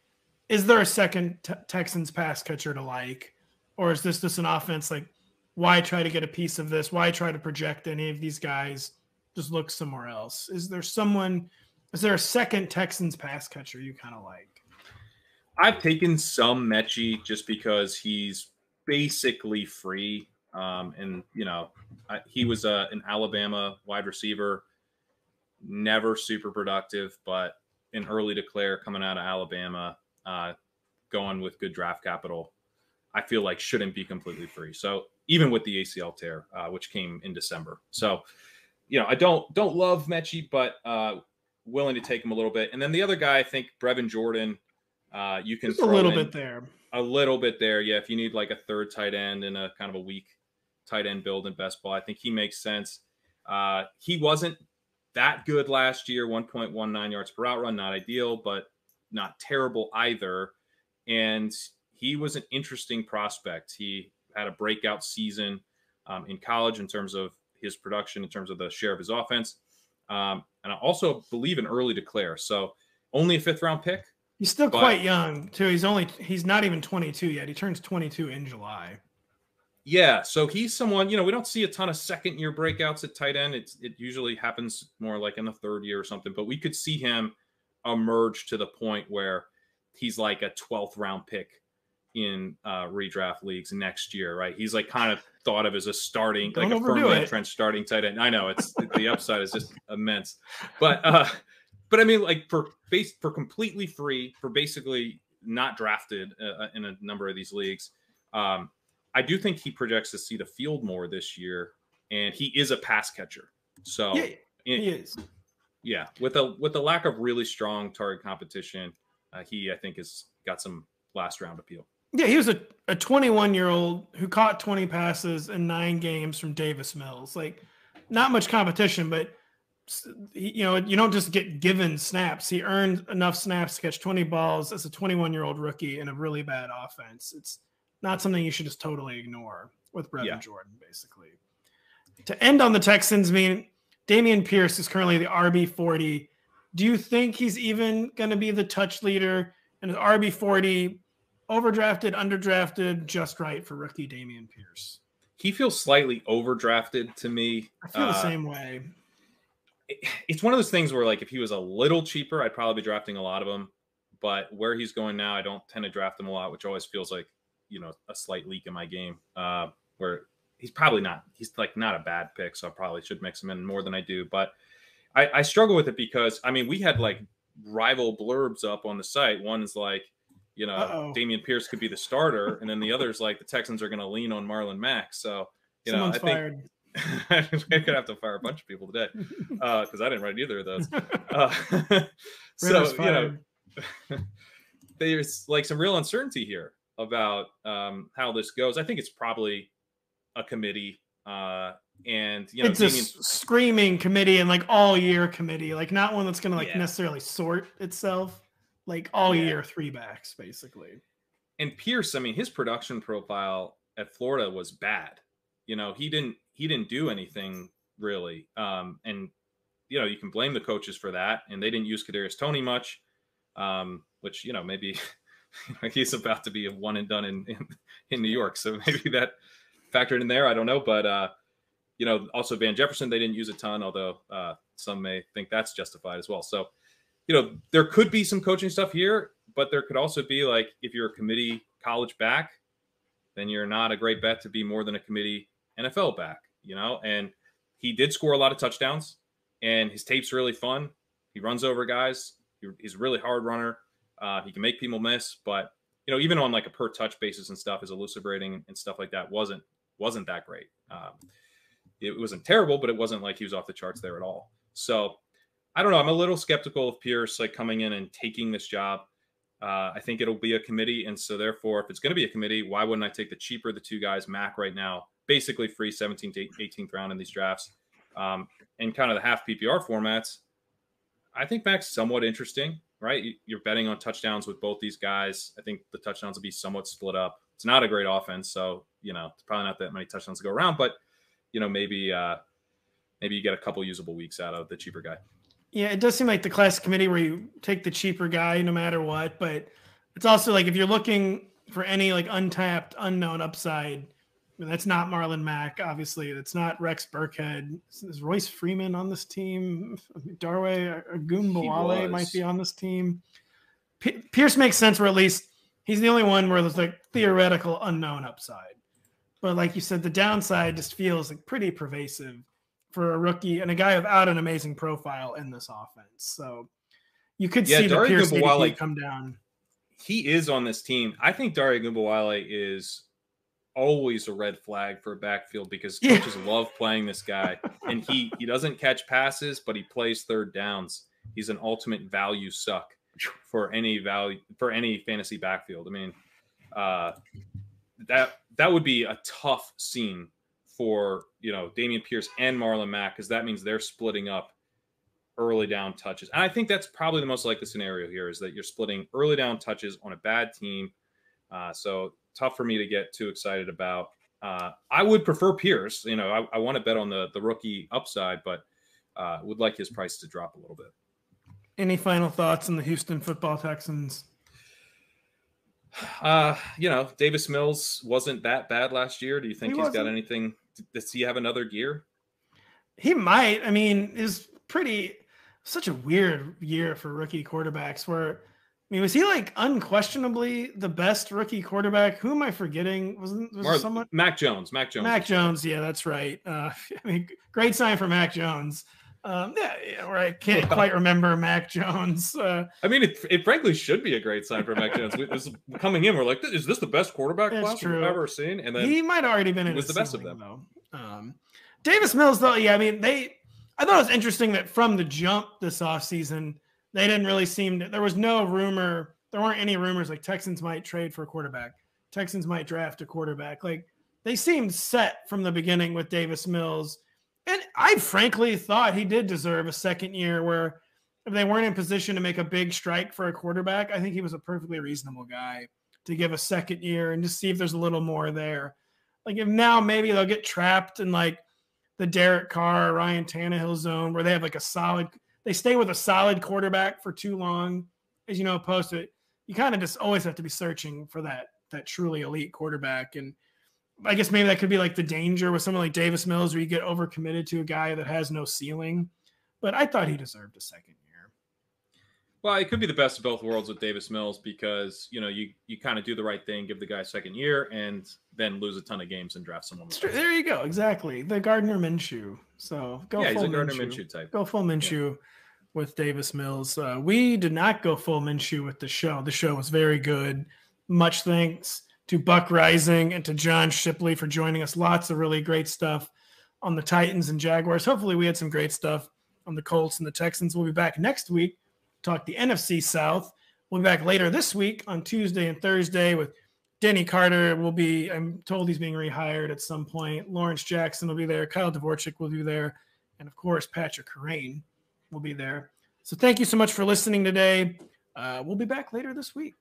Is there a second Texans pass catcher to like? Or is this just an offense like, why try to get a piece of this? Why try to project any of these guys? Just look somewhere else. Is there a second Texans pass catcher you kind of like? I've taken some Mechie just because he's basically free. He was an Alabama wide receiver, never super productive, but an early declare coming out of Alabama, going with good draft capital, I feel like shouldn't be completely free. So even with the ACL tear, which came in December. So, I don't love Mechie, but willing to take him a little bit. And then the other guy, I think Brevin Jordan, you can just throw a little bit there. A little bit there. Yeah. If you need like a third tight end in a kind of a weak tight end build in best ball, I think he makes sense. He wasn't that good last year, 1.19 yards per route run, not ideal, but not terrible either. And he was an interesting prospect. He had a breakout season in college in terms of his production, in terms of the share of his offense. And I also believe an early declare. So only a 5th round pick. He's still quite young too. He's not even 22 yet. He turns 22 in July. Yeah. So he's someone, we don't see a ton of 2nd-year breakouts at tight end. It usually happens more like in the 3rd year or something, but we could see him emerge to the point where he's like a 12th round pick in redraft leagues next year, right? He's like kind of thought of as a starting, like a firmly entrenched starting tight end. I know it's the upside is just immense, but I mean, like for completely free, for basically not drafted in a number of these leagues, I do think he projects to see the field more this year, and he is a pass catcher. So yeah, he is. Yeah, with the lack of really strong target competition, he I think has got some last round appeal. Yeah, he was a 21-year-old who caught 20 passes in 9 games from Davis Mills. Like, not much competition, but you don't just get given snaps. He earned enough snaps to catch 20 balls as a 21-year-old rookie in a really bad offense. It's not something you should just totally ignore with Brevin Jordan, basically. To end on the Texans, Dameon Pierce is currently the RB40. Do you think he's even going to be the touch leader? And is RB40 overdrafted, underdrafted, just right for rookie Dameon Pierce? He feels slightly overdrafted to me. I feel the same way. It's one of those things where, like, if he was a little cheaper, I'd probably be drafting a lot of them. But where he's going now, I don't tend to draft him a lot, which always feels like, a slight leak in my game. Where he's probably not. He's like not a bad pick, so I probably should mix him in more than I do. But I struggle with it because we had like rival blurbs up on the site. One is like, Dameon Pierce could be the starter, and then the other is like the Texans are going to lean on Marlon Mack. So Someone's fired. I could have to fire a bunch of people today because I didn't write either of those. So, there's like some real uncertainty here about how this goes. I think it's probably a committee. And it's a screaming committee and like all year committee, like not one that's going to like necessarily sort itself, like all year 3 backs basically. And Pierce, I mean, his production profile at Florida was bad. He didn't do anything really. And you can blame the coaches for that. And they didn't use Kadarius Toney much, which maybe he's about to be a one and done in New York, so maybe that factored in there. I don't know, but also Van Jefferson, they didn't use a ton, although some may think that's justified as well. So, there could be some coaching stuff here, but there could also be like, if you're a committee college back, then you're not a great bet to be more than a committee NFL back, and he did score a lot of touchdowns and his tape's really fun. He runs over guys. He's a really hard runner. He can make people miss, but even on like a per touch basis and stuff, his elusive rating and stuff like that wasn't that great. It wasn't terrible, but it wasn't like he was off the charts there at all. So I don't know. I'm a little skeptical of Pierce like coming in and taking this job. I think it'll be a committee. And so therefore, if it's going to be a committee, why wouldn't I take the cheaper of the 2 guys, Mac right now, basically free 17th to 18th round in these drafts, and kind of the half PPR formats. I think Mac's somewhat interesting, right? You're betting on touchdowns with both these guys. I think the touchdowns will be somewhat split up. It's not a great offense, so it's probably not that many touchdowns to go around, but maybe you get a couple usable weeks out of the cheaper guy. Yeah, it does seem like the classic committee where you take the cheaper guy no matter what, but it's also like if you're looking for any like untapped, unknown upside, that's not Marlon Mack, obviously. That's not Rex Burkhead. Is Royce Freeman on this team? Darway Ogunbowale might be on this team. Pierce makes sense where at least he's the only one where there's like theoretical unknown upside. But like you said, the downside just feels like pretty pervasive for a rookie and a guy without an amazing profile in this offense. So you could see the Pierce ADP come down. He is on this team. I think Dare Ogunbowale is always a red flag for a backfield because coaches love playing this guy. And he doesn't catch passes, but he plays third downs. He's an ultimate value suck for any fantasy backfield. I mean, that would be a tough scene for Dameon Pierce and Marlon Mack, because that means they're splitting up early down touches. And I think that's probably the most likely scenario here, is that you're splitting early down touches on a bad team. So tough for me to get too excited about. I would prefer Pierce. I want to bet on the rookie upside, but would like his price to drop a little bit. Any final thoughts on the Houston Football Texans? Davis Mills wasn't that bad last year. Do you think he's got anything? Does he have another gear? He might. I mean, it's such a weird year for rookie quarterbacks was he like unquestionably the best rookie quarterback? Who am I forgetting? Was someone? Mac Jones. Yeah, that's right. Great sign for Mac Jones. I can't quite remember Mac Jones. It frankly should be a great sign for Mac Jones. Coming in, we're like, is this the best quarterback class we've ever seen? And then he might already been. He was the best of them, though. Davis Mills, though, I thought it was interesting that from the jump this offseason, they didn't really seem to. There was no rumor. There weren't any rumors like Texans might trade for a quarterback. Texans might draft a quarterback. Like they seemed set from the beginning with Davis Mills. And I frankly thought he did deserve a second year where if they weren't in position to make a big strike for a quarterback, I think he was a perfectly reasonable guy to give a second year and just see if there's a little more there. Like if now maybe they'll get trapped in like the Derek Carr, Ryan Tannehill zone where they have like they stay with a solid quarterback for too long, as opposed to you kind of just always have to be searching for that truly elite quarterback. And I guess maybe that could be like the danger with someone like Davis Mills where you get overcommitted to a guy that has no ceiling. But I thought he deserved a second year. Well, it could be the best of both worlds with Davis Mills because, you kind of do the right thing, give the guy a second year, and then lose a ton of games and draft someone. There you go. Exactly. The Gardner Minshew. So go full Minshew. He's a Gardner Minshew type. Go full Minshew with Davis Mills. We did not go full Minshew with the show. The show was very good. Much thanks to Buck Reising and to John Shipley for joining us. Lots of really great stuff on the Titans and Jaguars. Hopefully we had some great stuff on the Colts and the Texans. We'll be back next week, talk the NFC South. We'll be back later this week on Tuesday and Thursday with Denny Carter. I'm told he's being rehired at some point. Lawrence Jackson will be there. Kyle Dvorchak will be there. And of course, Patrick Kerrane will be there. So thank you so much for listening today. We'll be back later this week.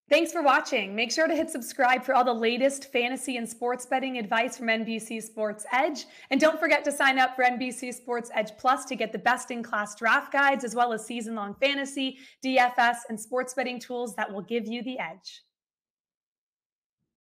Thanks for watching. Make sure to hit subscribe for all the latest fantasy and sports betting advice from NBC Sports Edge. And don't forget to sign up for NBC Sports Edge Plus to get the best-in-class draft guides, as well as season-long fantasy, DFS, and sports betting tools that will give you the edge.